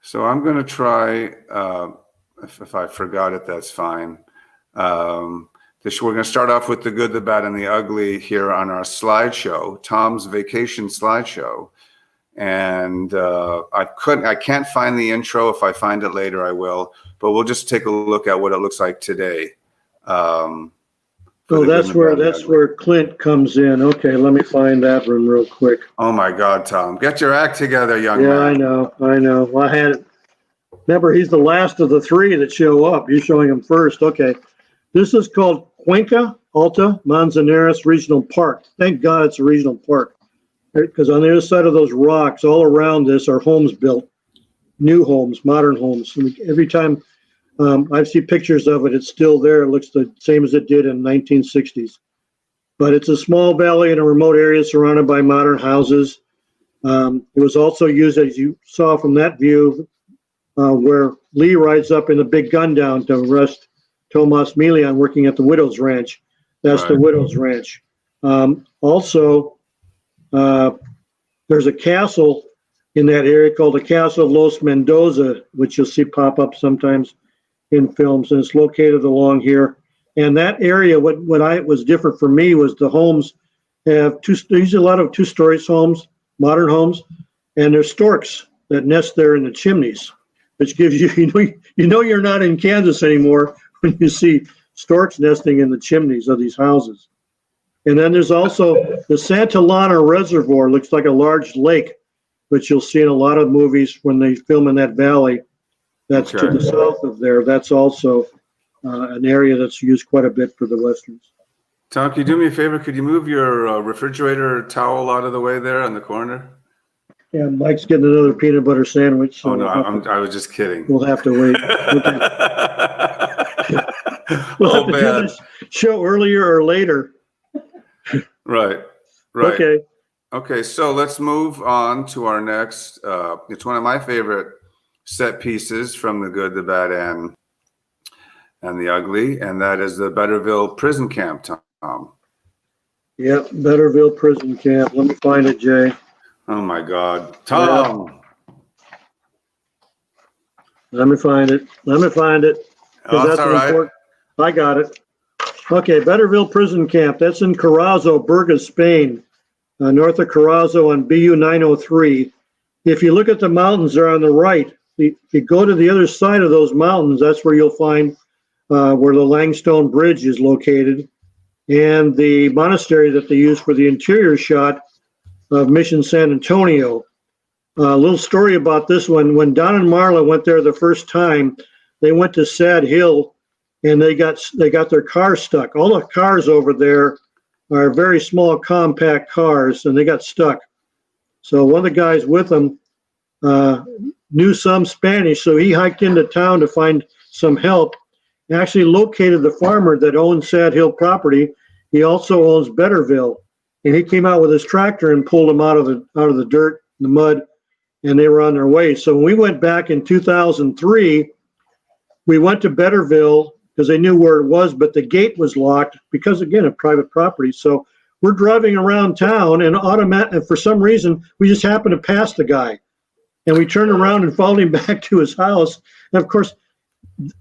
S1: So I'm going to try, if I forgot it, that's fine. We're going to start off with the good, the bad, and the ugly here on our slideshow, Tom's vacation slideshow. And I can't find the intro. If I find it later, I will. But we'll just take a look at what it looks like today.
S2: So that's where Clint comes in. Okay, let me find that one real quick.
S1: Oh my God, Tom, get your act together, young man.
S2: Yeah, I know. Well, I had it. Remember, he's the last of the three that show up. You're showing him first. Okay, this is called Cuenca Alta Manzanares Regional Park. Thank God it's a regional park, because on the other side of those rocks, all around this are homes built, new homes, modern homes. And every time I see pictures of it, it's still there. It looks the same as it did in 1960s. But it's a small valley in a remote area surrounded by modern houses. It was also used, as you saw from that view, where Lee rides up in the big gun down to arrest Tomas Milian working at the Widow's Ranch. That's the Widow's Ranch. Also, there's a castle in that area called the Castle of Los Mendoza, which you'll see pop up sometimes in films, and it's located along here. And that area, what was different for me was the homes have usually a lot of two-story homes, modern homes, and there's storks that nest there in the chimneys, which gives you you're not in Kansas anymore when you see storks nesting in the chimneys of these houses. And then there's also the Santa Lana Reservoir, looks like a large lake, which you'll see in a lot of movies when they film in that valley. That's to the south of there. That's also an area that's used quite a bit for the Westerns.
S1: Tom, can you do me a favor? Could you move your refrigerator towel out of the way there in the corner?
S2: Yeah, Mike's getting another peanut butter sandwich. So
S1: I was just kidding.
S2: We'll have to wait. Okay. We'll have to do this show earlier or later.
S1: Right. Okay, so let's move on to our next. It's one of my favorite set pieces from the good, the bad, and the ugly, and that is the Betterville Prison Camp, Tom.
S2: Yep, Betterville Prison Camp. Let me find it, Jay.
S1: Oh my God, Tom.
S2: Let me find it.
S1: Oh, that's all right.
S2: I got it. Okay, Betterville Prison Camp. That's in Carrazo, Burgos, Spain, north of Carrazo on BU 903. If you look at the mountains there on the right, if you go to the other side of those mountains, that's where you'll find where the Langstone Bridge is located, and the monastery that they use for the interior shot of Mission San Antonio. A little story about this one. When Don and Marla went there the first time, they went to Sad Hill, and they got their car stuck. All the cars over there are very small, compact cars, and they got stuck. So one of the guys with them knew some Spanish, so he hiked into town to find some help. He actually located the farmer that owns Sad Hill property. He also owns Betterville, and he came out with his tractor and pulled them out of the dirt, the mud, and they were on their way. So when we went back in 2003, we went to Betterville because they knew where it was, but the gate was locked because, again, of private property. So we're driving around town, and for some reason, we just happened to pass the guy. And we turned around and followed him back to his house. And of course,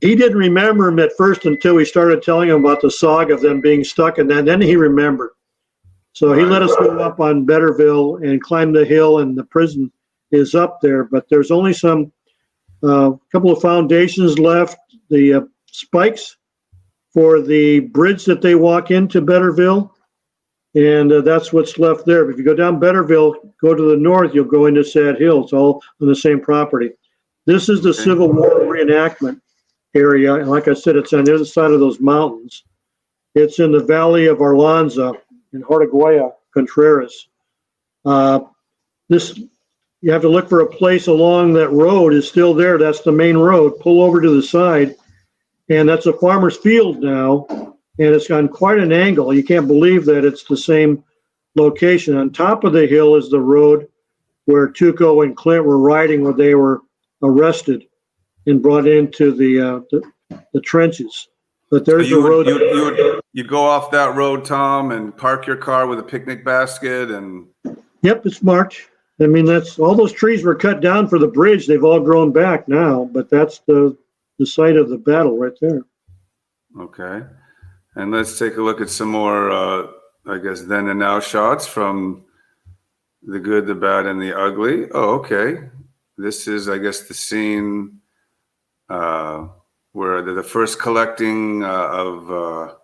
S2: he didn't remember him at first until we started telling him about the saga of them being stuck in that. And then he remembered. So he let us go up on Betterville and climb the hill, and the prison is up there. But there's only some couple of foundations left. The spikes for the bridge that they walk into Betterville, and that's what's left there. But if you go down Betterville, go to the north, you'll go into Sad Hill. It's all on the same property. This is the Civil War reenactment area, and like I said, it's on the other side of those mountains. It's in the valley of Arlanza in Hortaguaya, Contreras. This, you have to look for a place along that road. Is still there. That's the main road. Pull over to the side, and that's a farmer's field now, and it's on quite an angle. You can't believe that it's the same location. On top of the hill is the road where Tuco and Clint were riding when they were arrested and brought into the trenches. But there's
S1: So
S2: the road.
S1: you'd go off that road, Tom, and park your car with a picnic basket and.
S2: Yep, it's marked. I mean, that's all those trees were cut down for the bridge. They've all grown back now, but that's the site of the battle right there.
S1: Okay. And let's take a look at some more, I guess, then and now shots from The Good, the Bad, and the Ugly. Oh, okay. This is, I guess, the scene where the first collecting of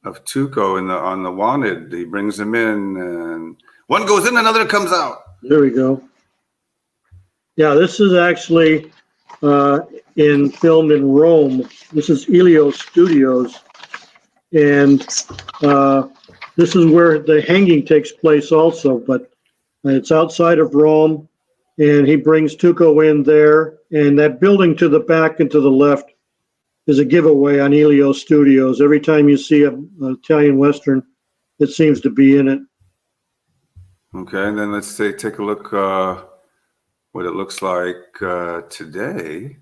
S1: Tuco on the Wanted. He brings them in, and one goes in, another comes out.
S2: There we go. Yeah, this is actually filmed in Rome. This is Elio Studios, and this is where the hanging takes place also, but it's outside of Rome, and he brings Tuco in there, and that building to the back and to the left is a giveaway on Elio Studios. Every time you see an Italian Western, it seems to be in it.
S1: Okay, and then let's take a look what it looks like today.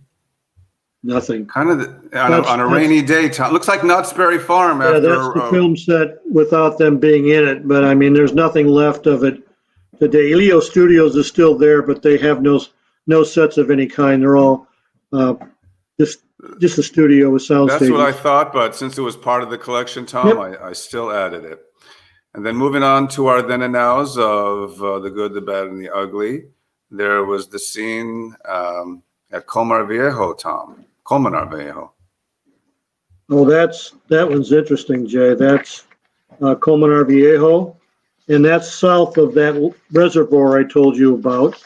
S2: Nothing.
S1: Kind of on a rainy day. Looks like Knott's Berry Farm.
S2: Yeah, that's the film set without them being in it. But I mean, there's nothing left of it today. Elio Studios is still there, but they have no sets of any kind. They're all just a studio with sound
S1: That's
S2: stages.
S1: what I thought, but since it was part of the collection, Tom,
S2: Yep.
S1: I still added it. And then moving on to our then and nows of The Good, the Bad, and the Ugly, there was the scene at Colmenar Viejo, Tom. Colmenar Viejo.
S2: Oh, that one's interesting, Jay. That's Colmenar Viejo, and that's south of that reservoir I told you about.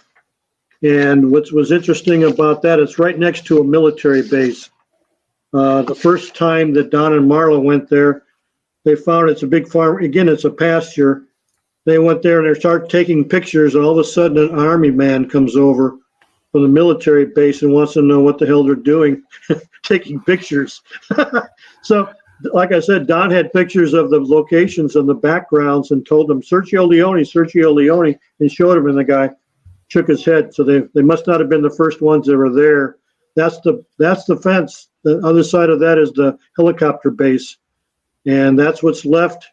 S2: And what was interesting about that, it's right next to a military base. The first time that Don and Marla went there, they found it's a big farm. Again, it's a pasture. They went there and they started taking pictures, and all of a sudden an army man comes over from the military base and wants to know what the hell they're doing, taking pictures. So, like I said, Don had pictures of the locations and the backgrounds and told them, Sergio Leone, and showed him, and the guy shook his head. So they must not have been the first ones that were there. That's the fence. The other side of that is the helicopter base. And that's what's left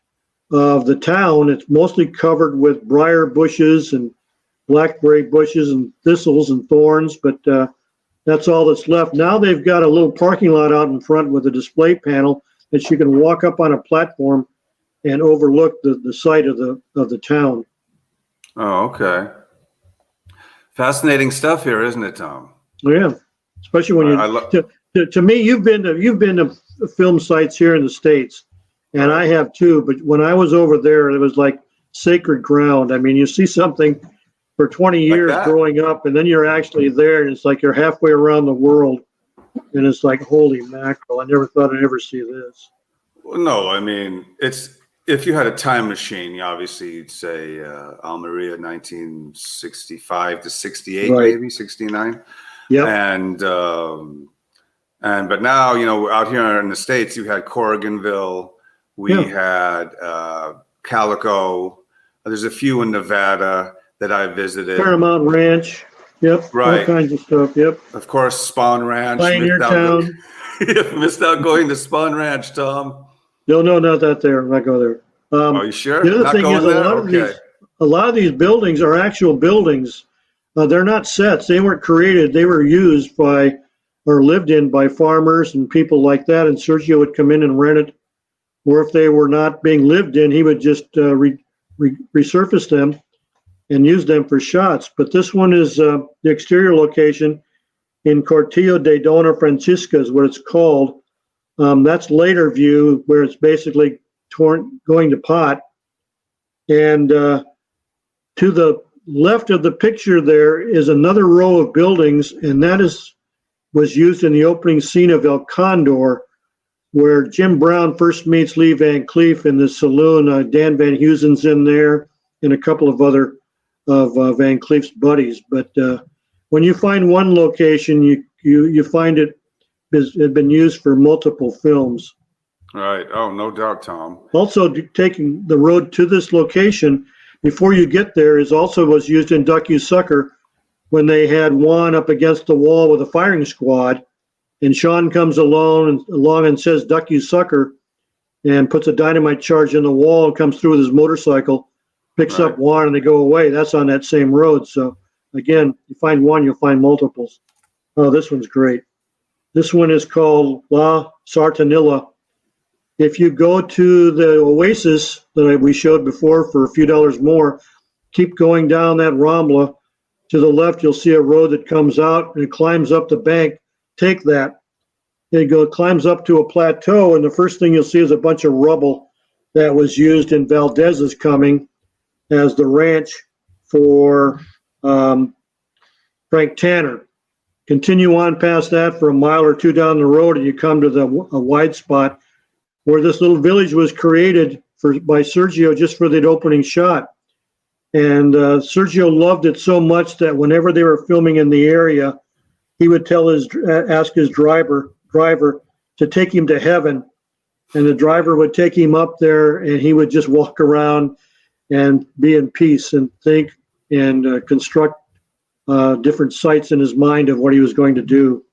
S2: of the town. It's mostly covered with briar bushes and blackberry bushes and thistles and thorns, but that's all that's left. Now they've got a little parking lot out in front with a display panel that you can walk up on a platform and overlook the site of the town.
S1: Oh, okay. Fascinating stuff here, isn't it, Tom?
S2: Yeah, especially when to me, you've been to film sites here in the States, and I have too. But when I was over there, it was like sacred ground. I mean, you see something for 20 years growing up, and then you're actually there, and it's like you're halfway around the world, and it's like, holy mackerel! I never thought I'd ever see this.
S1: Well, no, I mean, it's if you had a time machine, obviously you'd say Almeria, 1965 to 68,
S2: Right.
S1: maybe 69.
S2: Yeah,
S1: But now, you know, out here in the States, you had Corriganville, we had Calico. There's a few in Nevada that I visited.
S2: Paramount Ranch. Yep,
S1: Right.
S2: all kinds of stuff. Yep,
S1: Of course, Spawn Ranch.
S2: Pioneer Town.
S1: Missed out going to Spawn Ranch, Tom.
S2: No, not that there. Not go there.
S1: Are you sure?
S2: The other
S1: Not
S2: thing
S1: going
S2: is
S1: there? Okay.
S2: a lot of these buildings are actual buildings They're not sets. They weren't created. They were used by or lived in by farmers and people like that. And Sergio would come in and rent it. Or if they were not being lived in, he would just resurface them and use them for shots. But this one is the exterior location in Cortillo de Dona Francisca is what it's called. That's later view where it's basically going to pot. And to the left of the picture there is another row of buildings, and that was used in the opening scene of El Condor, where Jim Brown first meets Lee Van Cleef in the saloon. Dan Van Heusen's in there, and a couple of other of Van Cleef's buddies. But when you find one location, you find it had been used for multiple films.
S1: Right. Oh, no doubt, Tom.
S2: Also, taking the road to this location before you get there was used in Duck You Sucker when they had Juan up against the wall with a firing squad, and Sean comes along and says "Duck You Sucker," and puts a dynamite charge in the wall and comes through with his motorcycle, picks up Juan, and they go away. That's on that same road. So again, you find one, you'll find multiples. Oh, this one's great. This one is called La Sartanilla. If you go to the Oasis that we showed before for a few dollars more, keep going down that Rambla. To the left, you'll see a road that comes out and it climbs up the bank. Take that. It climbs up to a plateau, and the first thing you'll see is a bunch of rubble that was used in Valdez's Coming as the ranch for Frank Tanner. Continue on past that for a mile or two down the road, and you come to a wide spot where this little village was created by Sergio just for that opening shot. And Sergio loved it so much that whenever they were filming in the area, he would ask his driver to take him to heaven, and the driver would take him up there, and he would just walk around and be in peace and think and construct different sites in his mind of what he was going to do.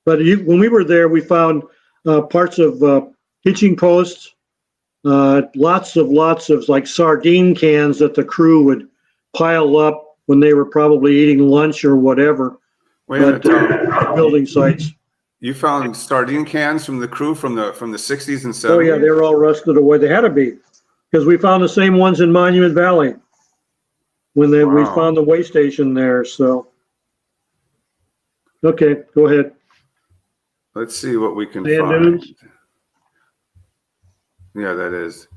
S2: But when we were there, we found parts of hitching posts, lots of like sardine cans that the crew would pile up when they were probably eating lunch or whatever.
S1: Wait a minute, Tom.
S2: Building sites.
S1: You found sardine cans from the crew from the 60s and 70s?
S2: Oh yeah, they were all rusted away. They had to be, because we found the same ones in Monument Valley when we found the way station there. So, okay, go ahead.
S1: Let's see what we can
S2: Sand
S1: find.
S2: dunes?
S1: Yeah, that is.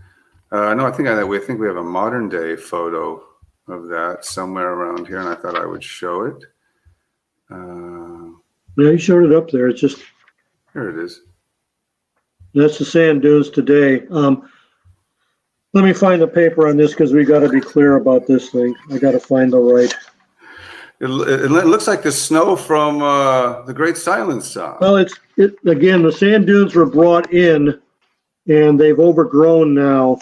S1: No, I think we have a modern day photo of that somewhere around here, and I thought I would show it.
S2: Yeah, you showed it up there. It's just
S1: Here it is.
S2: that's the sand dunes today. Let me find the paper on this because we got to be clear about this thing. I got to find the right.
S1: It looks like the snow from the Great Silence Song.
S2: Well, again, the sand dunes were brought in, and they've overgrown now,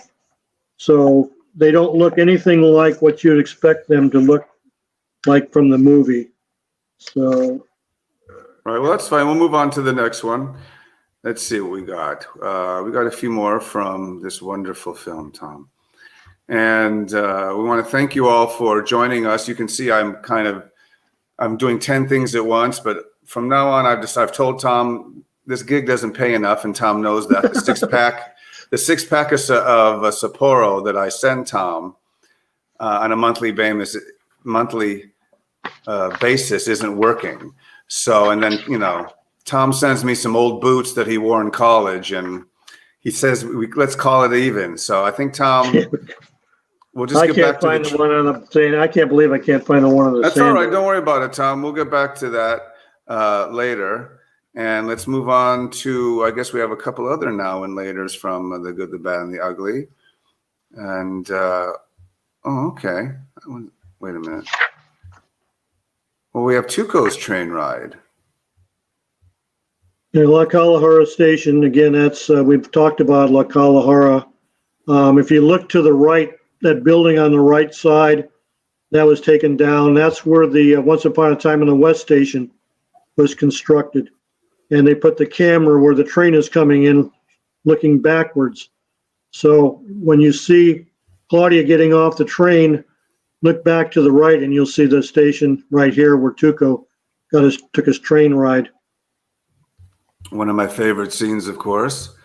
S2: so they don't look anything like what you'd expect them to look like from the movie. So,
S1: Right, well, that's fine. We'll move on to the next one. Let's see what we got. We got a few more from this wonderful film, Tom. And we want to thank you all for joining us. You can see I'm doing 10 things at once, but from now on, I've told Tom this gig doesn't pay enough, and Tom knows that. The six pack of Sapporo that I send Tom on a monthly basis isn't working. So, and then, Tom sends me some old boots that he wore in college, and he says, let's call it even. So I think, Tom, we'll just get back to
S2: I can't find the one I'm saying. I can't believe I can't find the one on the
S1: That's all right. Don't worry about it, Tom. We'll get back to that later. And let's move on to, I guess we have a couple other now and laters from The Good, the Bad, and the Ugly. And, okay. Wait a minute. Well, we have Tuco's train ride.
S2: Yeah, La Kalahara Station, again, that's, we've talked about La Kalahara. If you look to the right, that building on the right side, that was taken down. That's where the Once Upon a Time in the West station was constructed. And they put the camera where the train is coming in, looking backwards. So when you see Claudia getting off the train, look back to the right and you'll see the station right here where Tuco took his train ride.
S1: One of my favorite scenes, of course,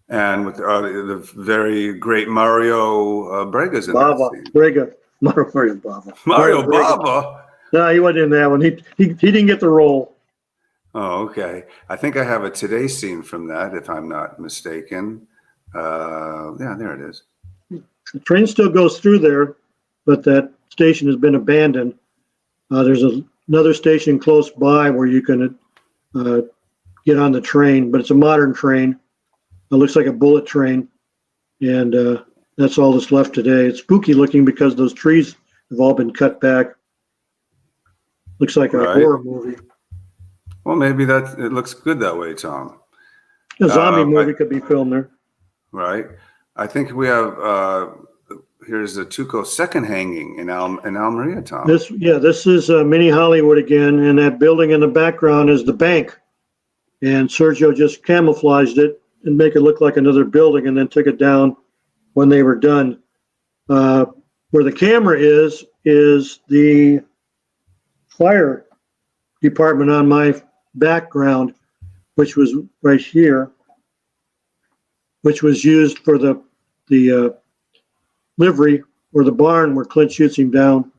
S1: and with the very great Mario Brega's in
S2: Bava,
S1: that scene.
S2: Brega, Mario Bava.
S1: Mario
S2: Brega.
S1: Bava.
S2: No, he wasn't in that one. He didn't get the role.
S1: Oh, okay. I think I have a Today scene from that, if I'm not mistaken. Yeah, there it is.
S2: The train still goes through there, but that station has been abandoned. There's another station close by where you can get on the train, but it's a modern train. It looks like a bullet train, and that's all that's left today. It's spooky looking because those trees have all been cut back. Looks like a horror movie.
S1: Well, maybe it looks good that way, Tom.
S2: A zombie movie could be filmed there.
S1: Right. I think we have, here's the Tuco second hanging in Almeria, Tom.
S2: This is Mini Hollywood again, and that building in the background is the bank. And Sergio just camouflaged it and make it look like another building and then took it down when they were done. Where the camera is the fire department on my background, which was right here, which was used for the livery or the barn where Clint shoots him down.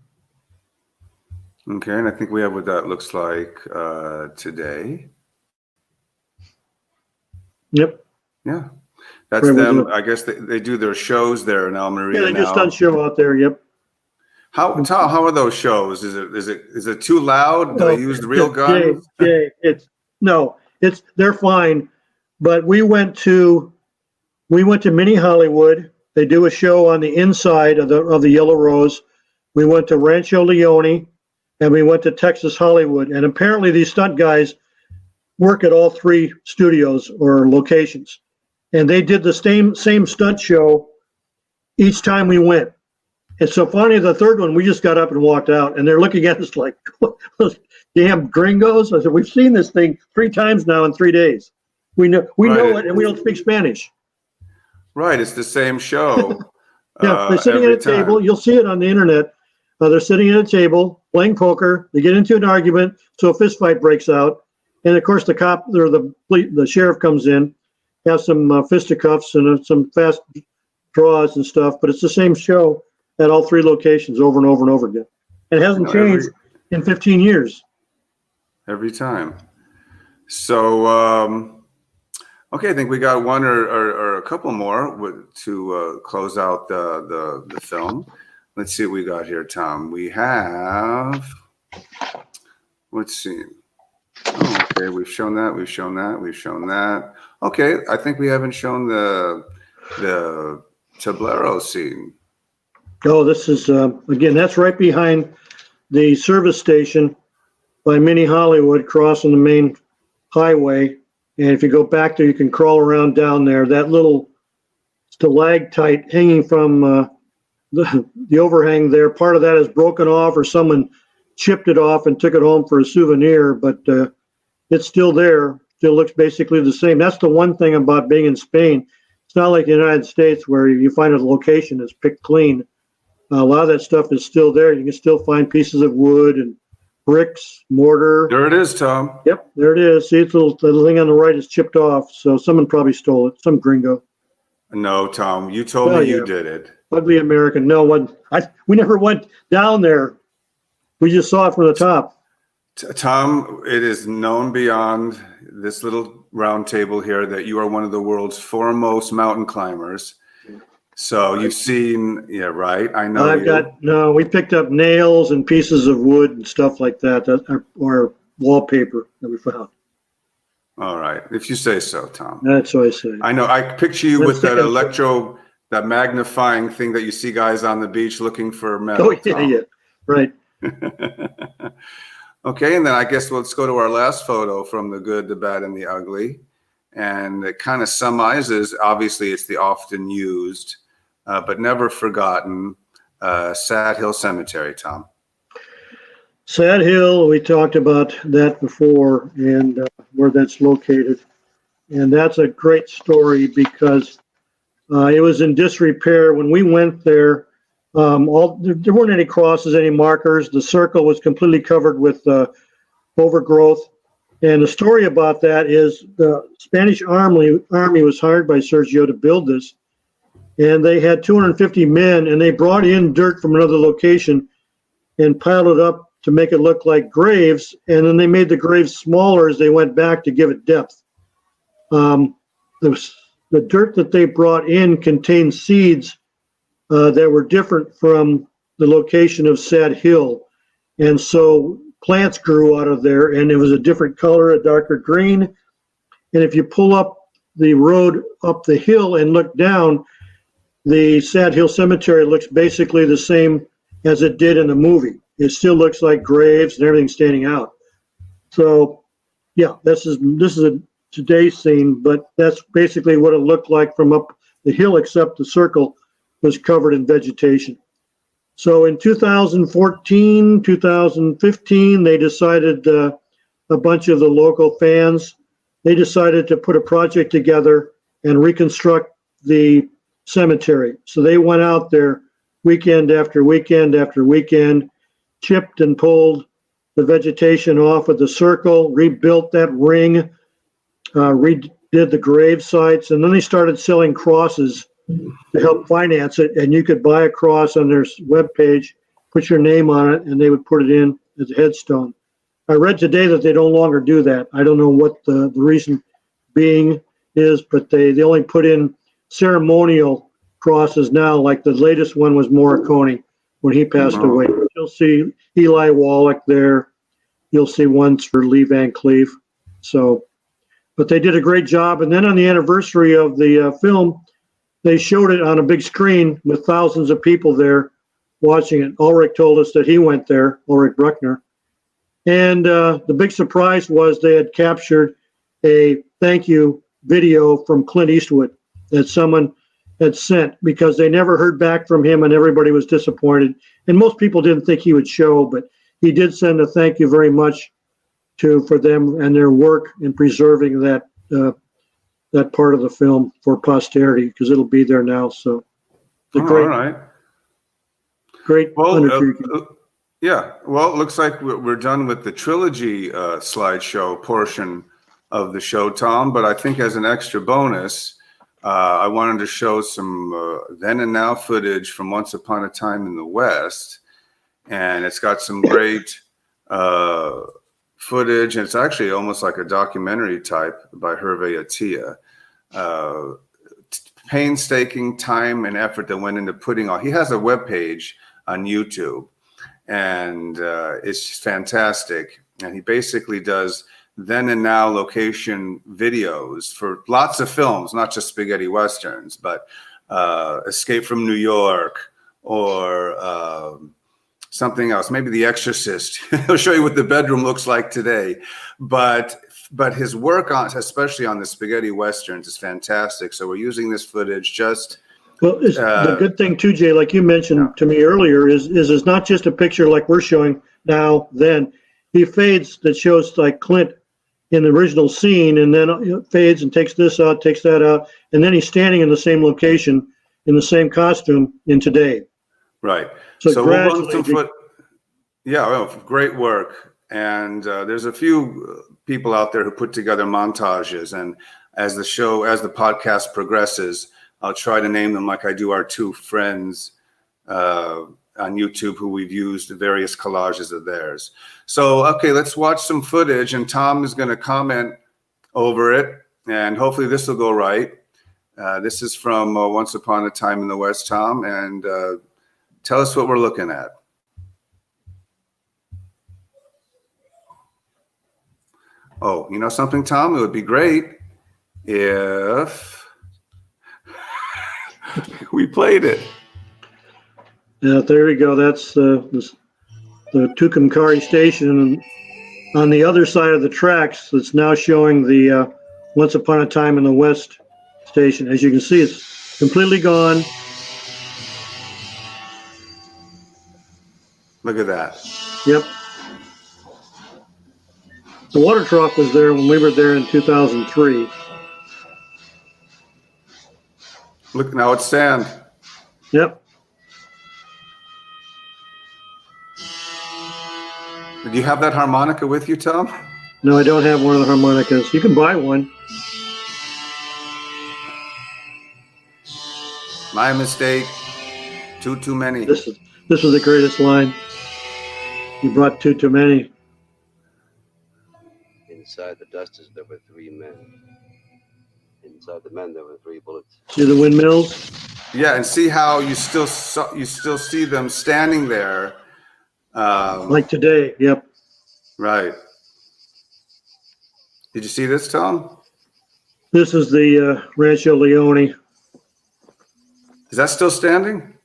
S1: Okay, and I think we have what that looks like today.
S2: Yep.
S1: Yeah, that's them. I guess they do their shows there in Almeria.
S2: Yeah, they just done show out there. Yep.
S1: Tom, how are those shows? Is it too loud? Do they use the real guns?
S2: They're fine. But we went to Mini Hollywood. They do a show on the inside of the Yellow Rose. We went to Rancho Leone, and we went to Texas Hollywood. And apparently these stunt guys work at all three studios or locations. And they did the same stunt show each time we went. And so finally, the third one, we just got up and walked out, and they're looking at us like, those damn gringos. I said, we've seen this thing 3 times now in 3 days. We know it, and we don't speak Spanish.
S1: Right, it's the same show.
S2: Yeah, they're sitting at a table. You'll see it on the internet. They're sitting at a table playing poker. They get into an argument, so a fist fight breaks out. And of course, the cop or the sheriff comes in, has some fisticuffs and some fast draws and stuff. But it's the same show at all 3 locations over and over and over again. It hasn't changed in 15 years.
S1: Every time. So, okay, I think we got one or a couple more to close out the film. Let's see what we got here, Tom. We have, let's see. Oh, okay, we've shown that. Okay, I think we haven't shown the Tablero scene.
S2: Oh, this is, again, that's right behind the service station by Mini Hollywood, crossing the main highway. And if you go back there, you can crawl around down there. That little stalactite hanging from the overhang there, part of that is broken off or someone chipped it off and took it home for a souvenir, but it's still there. Still looks basically the same. That's the one thing about being in Spain. It's not like the United States where you find a location that's picked clean. A lot of that stuff is still there. You can still find pieces of wood and bricks, mortar.
S1: There it is, Tom.
S2: Yep, there it is. See, it's the little thing on the right is chipped off. So someone probably stole it. Some gringo.
S1: No, Tom, you told me you did it.
S2: Ugly American. No one. We never went down there. We just saw it from the top.
S1: Tom, it is known beyond this little round table here that you are one of the world's foremost mountain climbers. So you've seen, yeah, right? I know.
S2: We picked up nails and pieces of wood and stuff like that, or wallpaper that we found.
S1: All right. If you say so, Tom.
S2: That's what I say.
S1: I know. I picture you with that magnifying thing that you see guys on the beach looking for metal.
S2: Oh, yeah, Tom. Yeah. Right.
S1: Okay. And then I guess let's go to our last photo from the good, the bad, and the ugly. And it kind of summarizes, obviously, it's the often used, but never forgotten Sad Hill Cemetery, Tom.
S2: Sad Hill, we talked about that before and where that's located. And that's a great story because it was in disrepair. When we went there, There weren't any crosses, any markers. The circle was completely covered with overgrowth. And the story about that is the Spanish army was hired by Sergio to build this. And they had 250 men, and they brought in dirt from another location and piled it up to make it look like graves. And then they made the graves smaller as they went back to give it depth. The dirt that they brought in contained seeds that were different from the location of Sad Hill. And so plants grew out of there, and it was a different color, a darker green. And if you pull up the road up the hill and look down, the Sad Hill Cemetery looks basically the same as it did in the movie. It still looks like graves and everything standing out. So, yeah, this is a today's scene, but that's basically what it looked like from up the hill, except the circle was covered in vegetation. So in 2014, 2015, they decided, a bunch of the local fans, they decided to put a project together and reconstruct the cemetery. So they went out there weekend after weekend after weekend, chipped and pulled the vegetation off of the circle, rebuilt that ring, redid the grave sites, and then they started selling crosses to help finance it. And you could buy a cross on their webpage, put your name on it, and they would put it in as a headstone. I read today that they no longer do that. I don't know what the reason being is, but they only put in ceremonial crosses now. Like the latest one was Morricone when he passed away. You'll see Eli Wallach there. You'll see ones for Lee Van Cleef. So, but they did a great job. And then on the anniversary of the film, they showed it on a big screen with thousands of people there watching it. Ulrich told us that he went there, Ulrich Bruckner. And the big surprise was they had captured a thank you video from Clint Eastwood that someone had sent, because they never heard back from him and everybody was disappointed. And most people didn't think he would show, but he did send a thank you very much for them and their work in preserving that part of the film for posterity, because it'll be there now. So,
S1: all right,
S2: great.
S1: Well, yeah. Well, it looks like we're done with the trilogy slideshow portion of the show, Tom. But I think as an extra bonus, I wanted to show some then and now footage from Once Upon a Time in the West, and it's got some great footage, and it's actually almost like a documentary type by Hervé Attia. Painstaking time and effort that went into putting on. He has a webpage on YouTube, and it's fantastic. And he basically does then and now location videos for lots of films, not just spaghetti westerns, but Escape from New York or something else, maybe The Exorcist. He'll show you what the bedroom looks like today. But his work on, especially on the spaghetti westerns, is fantastic. So we're using this footage just.
S2: Well, the good thing too, Jay, like you mentioned to me earlier, is it's not just a picture like we're showing now. Then he fades that shows like Clint in the original scene, and then fades and takes this out, takes that out, and then he's standing in the same location in the same costume in today.
S1: Right.
S2: So
S1: we'll run some foot. Yeah, well, great work. And there's a few people out there who put together montages. And as the podcast progresses, I'll try to name them like I do our two friends on YouTube who we've used various collages of theirs. So, okay, let's watch some footage, and Tom is going to comment over it, and hopefully this will go right. This is from Once Upon a Time in the West, Tom, and tell us what we're looking at. Oh, you know something, Tom? It would be great if we played it.
S2: Yeah, there we go. That's the Tucumcari station. And on the other side of the tracks, it's now showing the Once Upon a Time in the West station. As you can see, it's completely gone.
S1: Look at that.
S2: Yep. The water trough was there when we were there in 2003.
S1: Look, now it's sand.
S2: Yep.
S1: Do you have that harmonica with you, Tom?
S2: No, I don't have one of the harmonicas. You can buy one.
S1: My mistake. Too many.
S2: This is the greatest line. You brought too many.
S3: Inside the dusters, there were 3 men. Inside the men, there were 3 bullets.
S2: See the windmills?
S1: Yeah, and see how you still see them standing there.
S2: Like today. Yep.
S1: Right. Did you see this, Tom?
S2: This is the Rancho Leone.
S1: Is that still standing?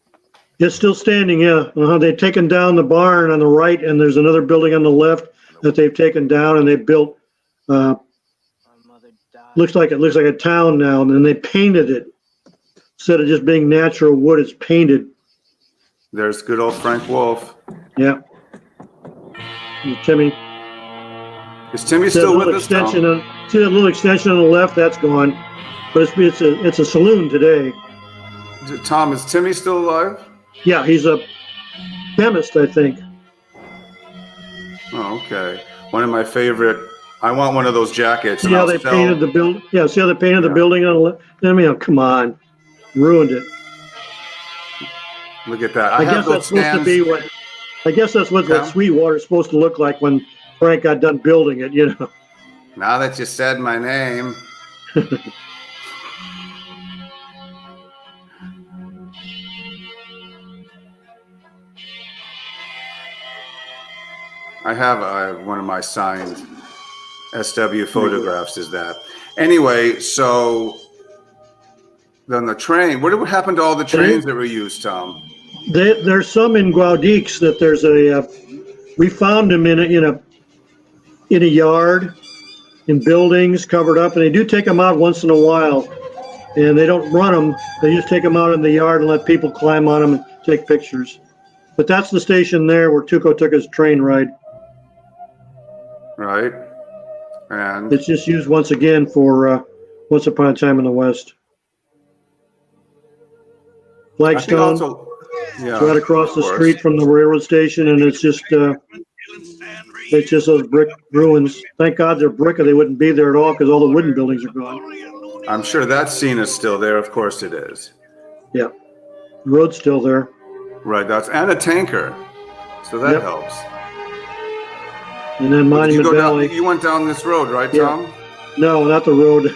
S2: It's still standing, yeah. They've taken down the barn on the right, and there's another building on the left that they've taken down, and they built. Looks like a town now, and then they painted it instead of just being natural wood. It's painted.
S1: There's good old Frank Wolf.
S2: Yeah. And Timmy.
S1: Is Timmy still with us, Tom?
S2: See that little extension on the left? That's gone. But it's a saloon today.
S1: Tom, is Timmy still alive?
S2: Yeah, he's a chemist, I think.
S1: Oh, okay. One of my favorite. I want one of those jackets.
S2: See how they painted the building? Yeah, see how they painted the building on the left? I mean, come on. Ruined it.
S1: Look at that.
S2: I guess that's supposed to be what. I guess that's what that Sweetwater's supposed to look like when Frank got done building it, you know.
S1: Now that you said my name. I have one of my signed SW photographs is that. Anyway, so then the train, what happened to all the trains that were used, Tom?
S2: There's some in Guadix that there's we found them in a yard, in buildings covered up, and they do take them out once in a while, and they don't run them. They just take them out in the yard and let people climb on them and take pictures. But that's the station there where Tuco took his train ride.
S1: Right. And
S2: it's just used once again for Once Upon a Time in the West. Flagstone, it's right across the street from the railroad station, and it's just those brick ruins. Thank God they're brick, or they wouldn't be there at all because all the wooden buildings are gone.
S1: I'm sure that scene is still there. Of course it is.
S2: Yeah, the road's still there.
S1: Right. And a tanker, so that helps.
S2: And then Monument Valley.
S1: You went down this road, right, Tom?
S2: No, not the road.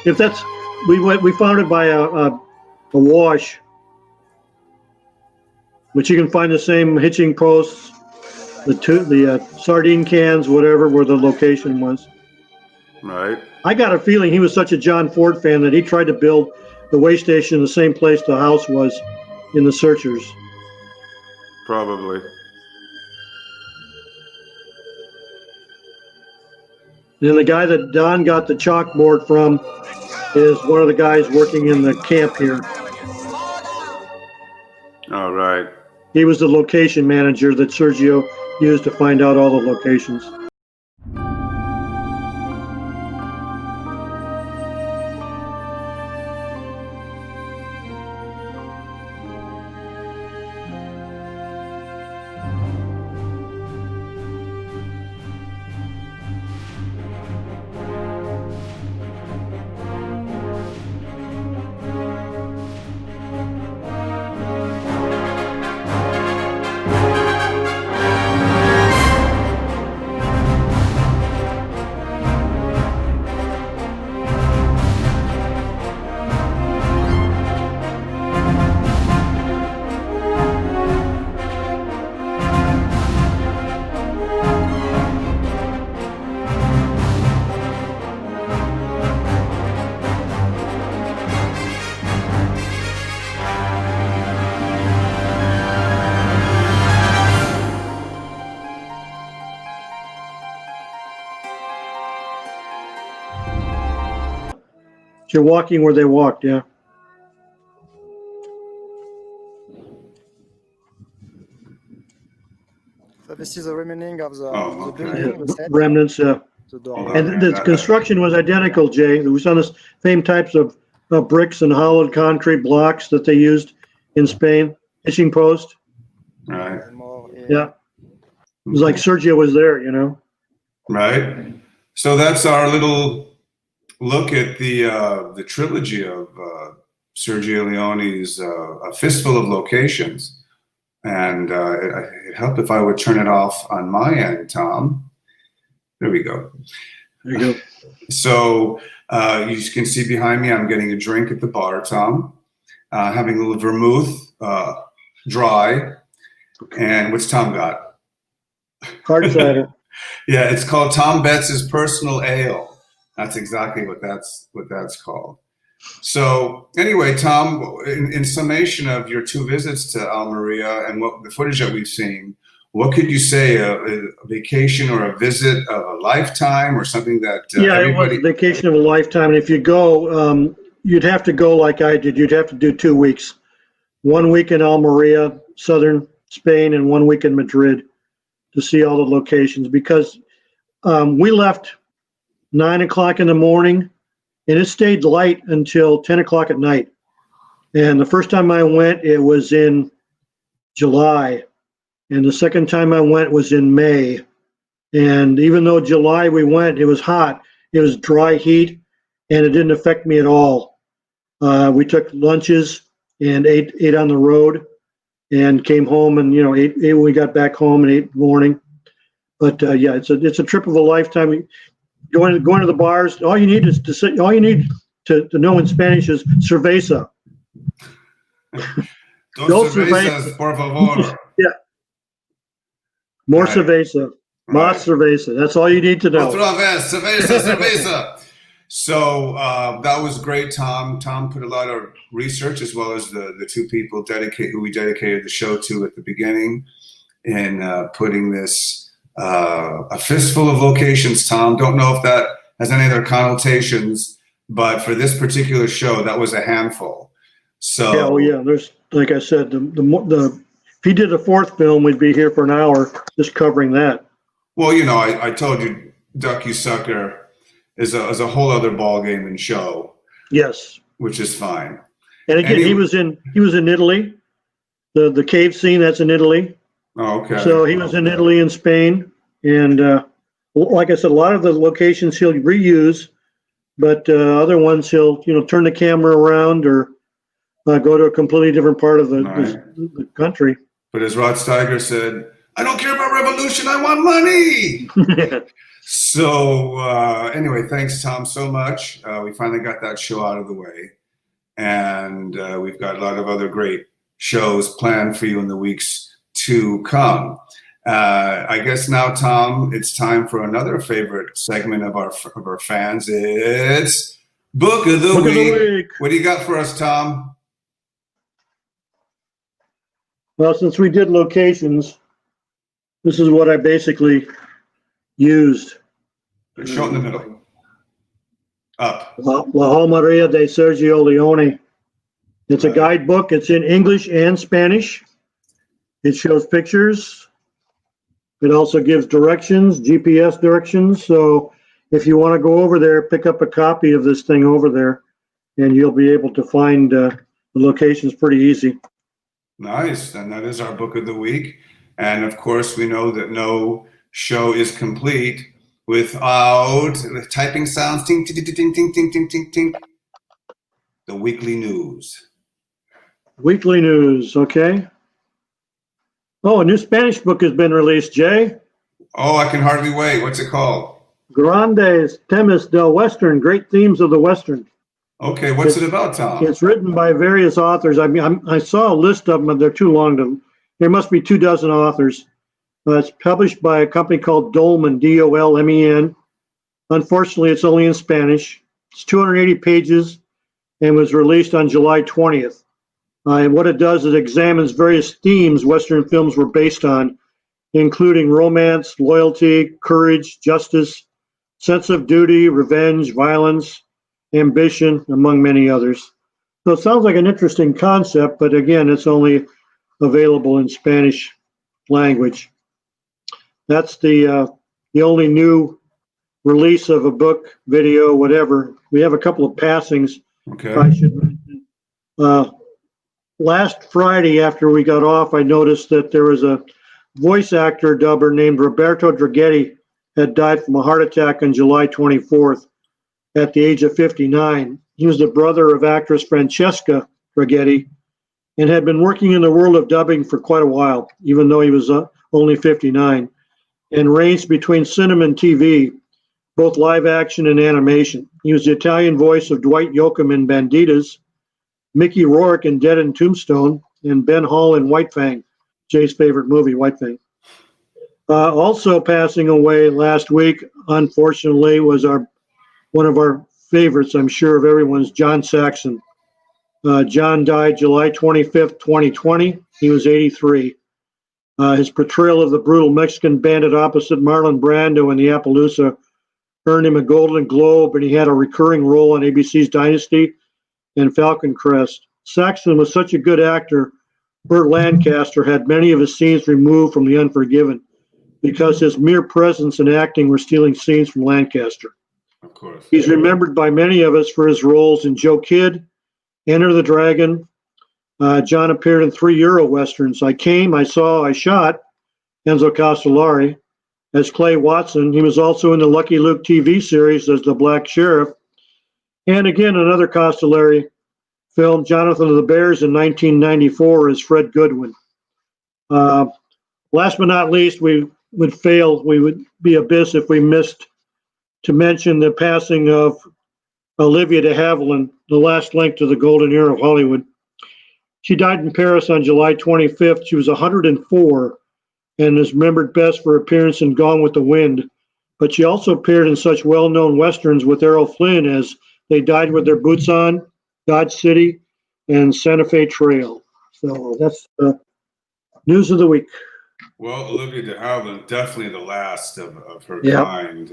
S2: If that's we found it by a wash, but you can find the same hitching posts, the sardine cans, whatever, where the location was.
S1: Right.
S2: I got a feeling he was such a John Ford fan that he tried to build the way station in the same place the house was in the Searchers.
S1: Probably.
S2: And the guy that Don got the chalkboard from is one of the guys working in the camp here.
S1: All right.
S2: He was the location manager that Sergio used to find out all the locations. You're walking where they walked, yeah.
S4: So this is a remaining of the building. The set,
S2: Remnants.
S4: the door.
S2: And the construction was identical, Jay. It was on the same types of bricks and hollowed concrete blocks that they used in Spain. Hitching post.
S1: Right.
S4: And more,
S2: Yeah. was like Sergio was there, you know.
S1: Right. So that's our little look at the trilogy of Sergio Leone's A Fistful of Locations. And it'd help if I would turn it off on my end, Tom. There we go.
S2: There you go.
S1: So you can see behind me, I'm getting a drink at the bar, Tom. Having a little vermouth, dry. And what's Tom got?
S2: Hard cider.
S1: Yeah, it's called Tom Betts's Personal Ale. That's exactly what that's called. So anyway, Tom, in summation of your 2 visits to Almeria and what the footage that we've seen, what could you say, a vacation or a visit of a lifetime or something that
S2: It was a vacation of a lifetime. And if you go, you'd have to go like I did. You'd have to do 2 weeks. 1 week in Almeria, southern Spain, and 1 week in Madrid to see all the locations, because we left 9 o'clock in the morning and it stayed light until 10 o'clock at night. And the first time I went, it was in July. And the second time I went was in May. And even though July we went, it was hot. It was dry heat and it didn't affect me at all. We took lunches and ate on the road and came home and, ate when we got back home and ate in the morning. But yeah, it's a trip of a lifetime. Going to the bars, all you need to know in Spanish is cerveza.
S1: Dos cervezas, por favor.
S2: Yeah. More
S1: Right.
S2: cerveza.
S1: Right.
S2: Más cerveza. That's all you need to know.
S1: Otra vez, cerveza, cerveza. So that was great, Tom. Tom put a lot of research, as well as the 2 people who we dedicated the show to at the beginning, in putting this A Fistful of Locations, Tom. Don't know if that has any other connotations, but for this particular show, that was a handful. So
S2: Yeah, yeah. There's, like I said, if he did a 4th film, we'd be here for an hour just covering that.
S1: Well, I told you, Duck You Sucker is a whole other ball game and show,
S2: Yes.
S1: which is fine.
S2: And again,
S1: And
S2: he was in Italy. The cave scene, that's in Italy.
S1: Oh, okay.
S2: So he was in Italy and Spain, and like I said, a lot of the locations he'll reuse, but other ones he'll turn the camera around or go to a completely different part of the country.
S1: But as Rod Steiger said, I don't care about revolution, I want money. So anyway, thanks, Tom, so much. We finally got that show out of the way. And we've got a lot of other great shows planned for you in the weeks to come. I guess now, Tom, it's time for another favorite segment of our fans. It's Book of the Week. What do you got for us, Tom?
S2: Well, since we did locations, this is what I basically used.
S1: Show it in the middle. Up.
S2: La Almeria de Sergio Leone. It's a guidebook. It's in English and Spanish. It shows pictures. It also gives directions, GPS directions. So if you want to go over there, pick up a copy of this thing over there, and you'll be able to find the locations pretty easy.
S1: Nice. And that is our Book of the Week. And of course, we know that no show is complete without typing sounds, ting, ting, ting, ting, ting, ting, ting, ting, ting. The weekly news.
S2: Weekly news, okay. Oh, a new Spanish book has been released, Jay.
S1: Oh, I can hardly wait. What's it called?
S2: Grandes Temas del Western, Great Themes of the Western.
S1: Okay, what's it about, Tom?
S2: It's written by various authors. I mean, I saw a list of them, but they're too long to. There must be 24 authors. It's published by a company called Dolmen, D-O-L-M-E-N. Unfortunately, it's only in Spanish. It's 280 pages and was released on July 20th. And what it does is it examines various themes Western films were based on, including romance, loyalty, courage, justice, sense of duty, revenge, violence, ambition, among many others. So it sounds like an interesting concept, but again, it's only available in Spanish language. That's the only new release of a book, video, whatever. We have a couple of passings.
S1: Okay.
S2: I should mention. Last Friday, after we got off, I noticed that there was a voice actor dubber named Roberto Draghetti had died from a heart attack on July 24th at the age of 59. He was the brother of actress Francesca Draghetti and had been working in the world of dubbing for quite a while, even though he was only 59, and ranged between cinema and TV, both live action and animation. He was the Italian voice of Dwight Yoakam in Banditas, Mickey Rourke in Dead and Tombstone, and Ben Hall in White Fang, Jay's favorite movie, White Fang. Also passing away last week, unfortunately, was one of our favorites, I'm sure, of everyone's, John Saxon. John died July 25th, 2020. He was 83. His portrayal of the brutal Mexican bandit opposite Marlon Brando in the Appaloosa earned him a Golden Globe, and he had a recurring role on ABC's Dynasty and Falcon Crest. Saxon was such a good actor, Burt Lancaster had many of his scenes removed from The Unforgiven because his mere presence and acting were stealing scenes from Lancaster.
S1: Of course.
S2: He's remembered by many of us for his roles in Joe Kidd, Enter the Dragon. John appeared in 3 Euro Westerns, I Came, I Saw, I Shot, Enzo Castellari, as Clay Watson. He was also in the Lucky Luke TV series as the Black Sheriff. And again, another Castellari film, Jonathan of the Bears in 1994 as Fred Goodwin. Last but not least, we would be abyss if we missed to mention the passing of Olivia de Havilland, the last link to the golden era of Hollywood. She died in Paris on July 25th. She was 104 and is remembered best for her appearance in Gone with the Wind. But she also appeared in such well-known westerns with Errol Flynn as They Died with Their Boots On, Dodge City, and Santa Fe Trail. So that's the news of the week.
S1: Well, Olivia de Havilland, definitely the last of her kind.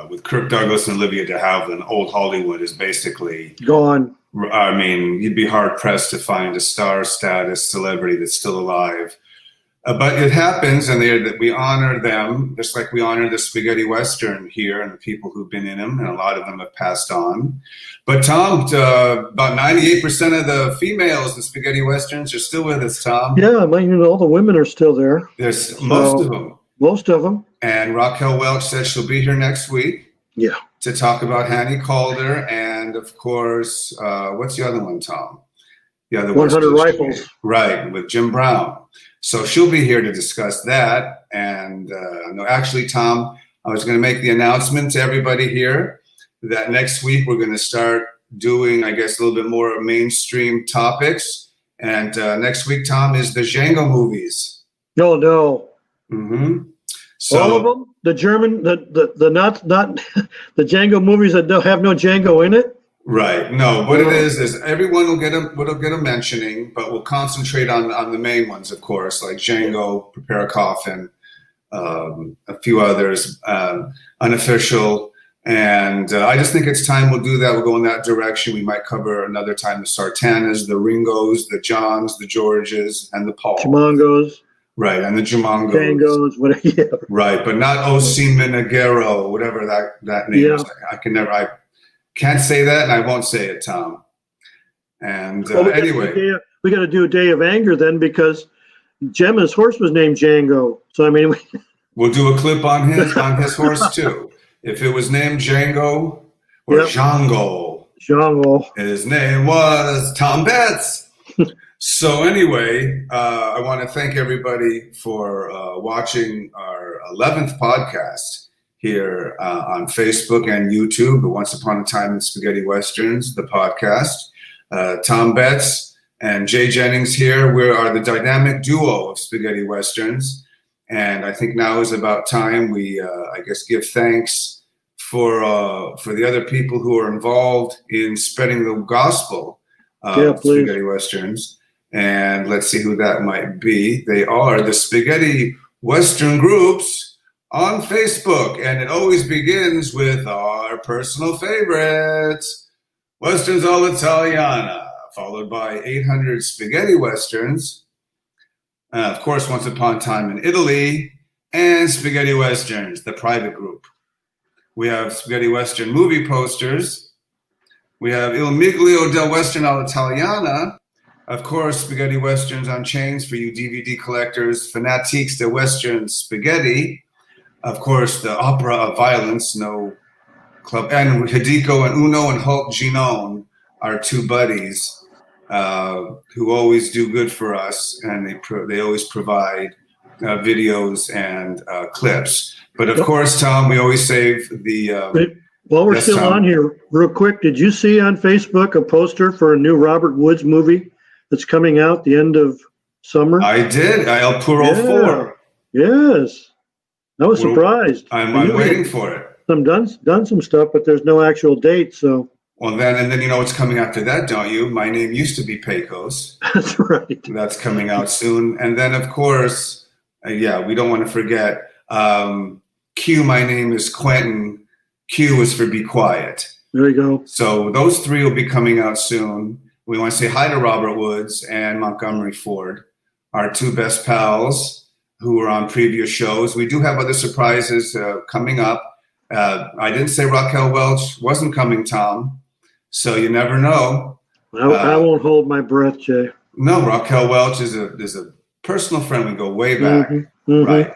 S1: With Kirk Douglas and Olivia de Havilland, old Hollywood is basically
S2: gone.
S1: I mean, you'd be hard-pressed to find a star status celebrity that's still alive. But it happens, and we honor them, just like we honor the spaghetti Western here and the people who've been in them, and a lot of them have passed on. But Tom, about 98% of the females in spaghetti Westerns are still with us, Tom.
S2: Yeah, I mean, all the women are still there.
S1: There's most of them.
S2: Most of them.
S1: And Raquel Welch said she'll be here next week.
S2: Yeah.
S1: To talk about Hanny Calder and, of course, what's the other one, Tom? The other
S2: 100 Rifles.
S1: Right, with Jim Brown. So she'll be here to discuss that. And no, actually, Tom, I was going to make the announcement to everybody here that next week we're going to start doing, I guess, a little bit more mainstream topics. And next week, Tom, is the Django movies.
S2: No.
S1: Mm-hmm. So,
S2: all of them? The German, the not the Django movies that don't have no Django in it?
S1: Right. No, what it is everyone will get a mentioning, but we'll concentrate on the main ones, of course, like Django, Prepare a Coffin, a few others, Unofficial. And I just think it's time we'll do that. We'll go in that direction. We might cover another time the Sartanas, the Ringos, the Johns, the Georges, and the Pauls.
S2: Jumongos.
S1: Right, and the Jumongos.
S2: Django's, whatever. Yeah.
S1: Right, but not Osi Minagero, whatever that name is. I can't say that, and I won't say it, Tom. And anyway.
S2: We got to do a Day of Anger then, because Gemma's horse was named Django. So, I mean.
S1: We'll do a clip on his horse, too. If it was named Django or Django, his name was Tom Betts. So anyway, I want to thank everybody for watching our 11th podcast here on Facebook and YouTube, the Once Upon a Time in Spaghetti Westerns, the podcast. Tom Betts and Jay Jennings here. We are the dynamic duo of Spaghetti Westerns. And I think now is about time we, I guess, give thanks for the other people who are involved in spreading the gospel of Spaghetti Westerns. And let's see who that might be. They are the Spaghetti Western Groups on Facebook. And it always begins with our personal favorites, Westerns all'Italiana, followed by 800 Spaghetti Westerns. Of course, Once Upon a Time in Italy, and Spaghetti Westerns, the private group. We have Spaghetti Western movie posters. We have Il Miglio del Western all'Italiana, Of course, Spaghetti Westerns on Chains for you DVD collectors, fanatiques de Western spaghetti. Of course, the opera of violence, no club. And Hideko and Uno and Hulk Ginon are two buddies who always do good for us, and they always provide videos and clips. But of course, Tom, we always save the...
S2: While we're
S1: Yes,
S2: still
S1: Tom.
S2: on here, real quick, did you see on Facebook a poster for a new Robert Woods movie that's coming out the end of summer?
S1: I did. El Puro
S2: Yeah.
S1: 4.
S2: Yes. I was
S1: Well,
S2: surprised.
S1: I'm
S2: I knew
S1: waiting
S2: he
S1: for it.
S2: had done some stuff, but there's no actual date, so
S1: Well, then you know what's coming after that, don't you? My Name Used to Be Pecos.
S2: that's right.
S1: That's coming out soon. And then, of course, we don't want to forget Q, My Name is Quentin. Q is for Be Quiet.
S2: There you go.
S1: So those three will be coming out soon. We want to say hi to Robert Woods and Montgomery Ford, our two best pals who were on previous shows. We do have other surprises coming up. I didn't say Raquel Welch wasn't coming, Tom, so you never know.
S2: I won't hold my breath, Jay.
S1: No, Raquel Welch is a personal friend. We go way back,
S2: Mhm.
S1: right?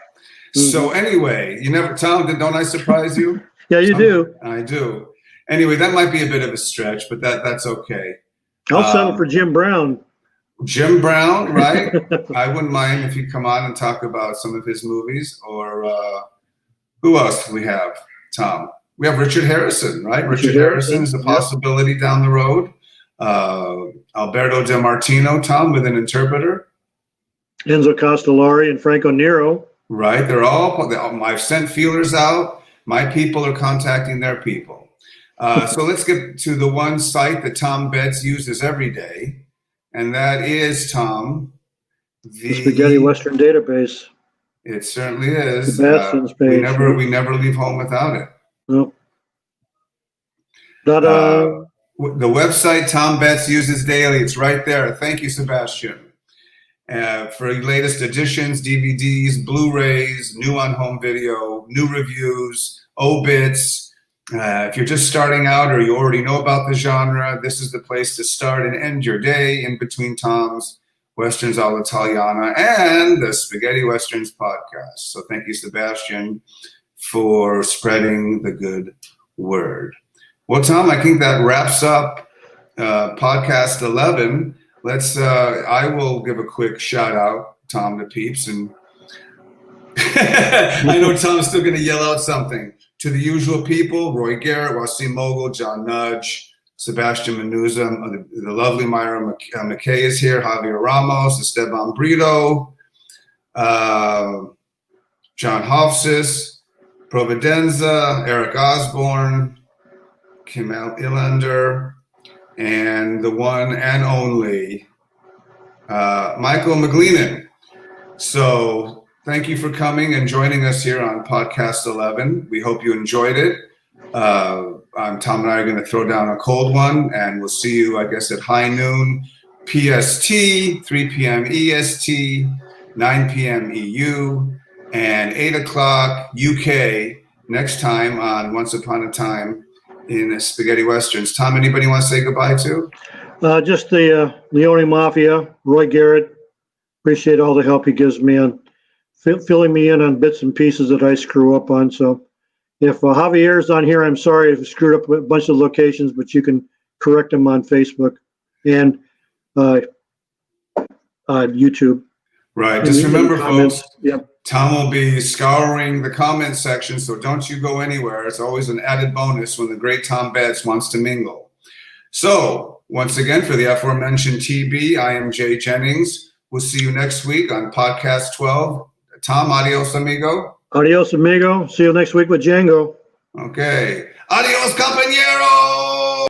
S1: So anyway, Tom, don't I surprise you?
S2: Yeah, you do.
S1: I do. Anyway, that might be a bit of a stretch, but that's okay.
S2: I'll settle for Jim Brown.
S1: Jim Brown, right? I wouldn't mind if you come on and talk about some of his movies. Or who else do we have, Tom? We have Richard Harrison, right? Richard Harrison is a possibility down the road. Alberto De Martino, Tom, with an interpreter.
S2: Enzo Castellari and Franco Nero.
S1: Right. I've sent feelers out. My people are contacting their people. So let's get to the one site that Tom Betts uses every day. And that is, Tom,
S2: The Spaghetti Western Database.
S1: It certainly is.
S2: Sebastian's page.
S1: We never leave home without it.
S2: Nope.
S1: The website Tom Betts uses daily, it's right there. Thank you, Sebastian. For latest editions, DVDs, Blu-rays, new on home video, new reviews, obits. If you're just starting out or you already know about the genre, this is the place to start and end your day in between Tom's Westerns all'Italiana and the Spaghetti Westerns podcast. So thank you, Sebastian, for spreading the good word. Well, Tom, I think that wraps up podcast 11. I will give a quick shout out, Tom, to peeps. And I know Tom's still going to yell out something. To the usual people, Roy Garrett, Wasim Mogul, John Nudge, Sebastian Menuza, the lovely Myra McKay is here, Javier Ramos, Esteban Brito, John Hofsis, Providenza, Eric Osborne, Kimmel Ilander, and the one and only Michael McGleenan. So thank you for coming and joining us here on Podcast 11. We hope you enjoyed it. Tom and I are going to throw down a cold one, and we'll see you, I guess, at high noon PST, 3 p.m. EST, 9 p.m. EU, and 8 o'clock UK next time on Once Upon a Time in Spaghetti Westerns. Tom, anybody want to say goodbye to?
S2: Just the Leone Mafia, Roy Garrett. Appreciate all the help he gives me on filling me in on bits and pieces that I screw up on. So if Javier's on here, I'm sorry if I screwed up a bunch of locations, but you can correct him on Facebook and YouTube.
S1: Right. Just remember, folks,
S2: Yep.
S1: Tom will be scouring the comment section, so don't you go anywhere. It's always an added bonus when the great Tom Betts wants to mingle. So, once again, for the aforementioned TB, I am Jay Jennings. We'll see you next week on Podcast 12. Tom, adios, amigo.
S2: Adios, amigo. See you next week with Django.
S1: Okay. Adios, compañero!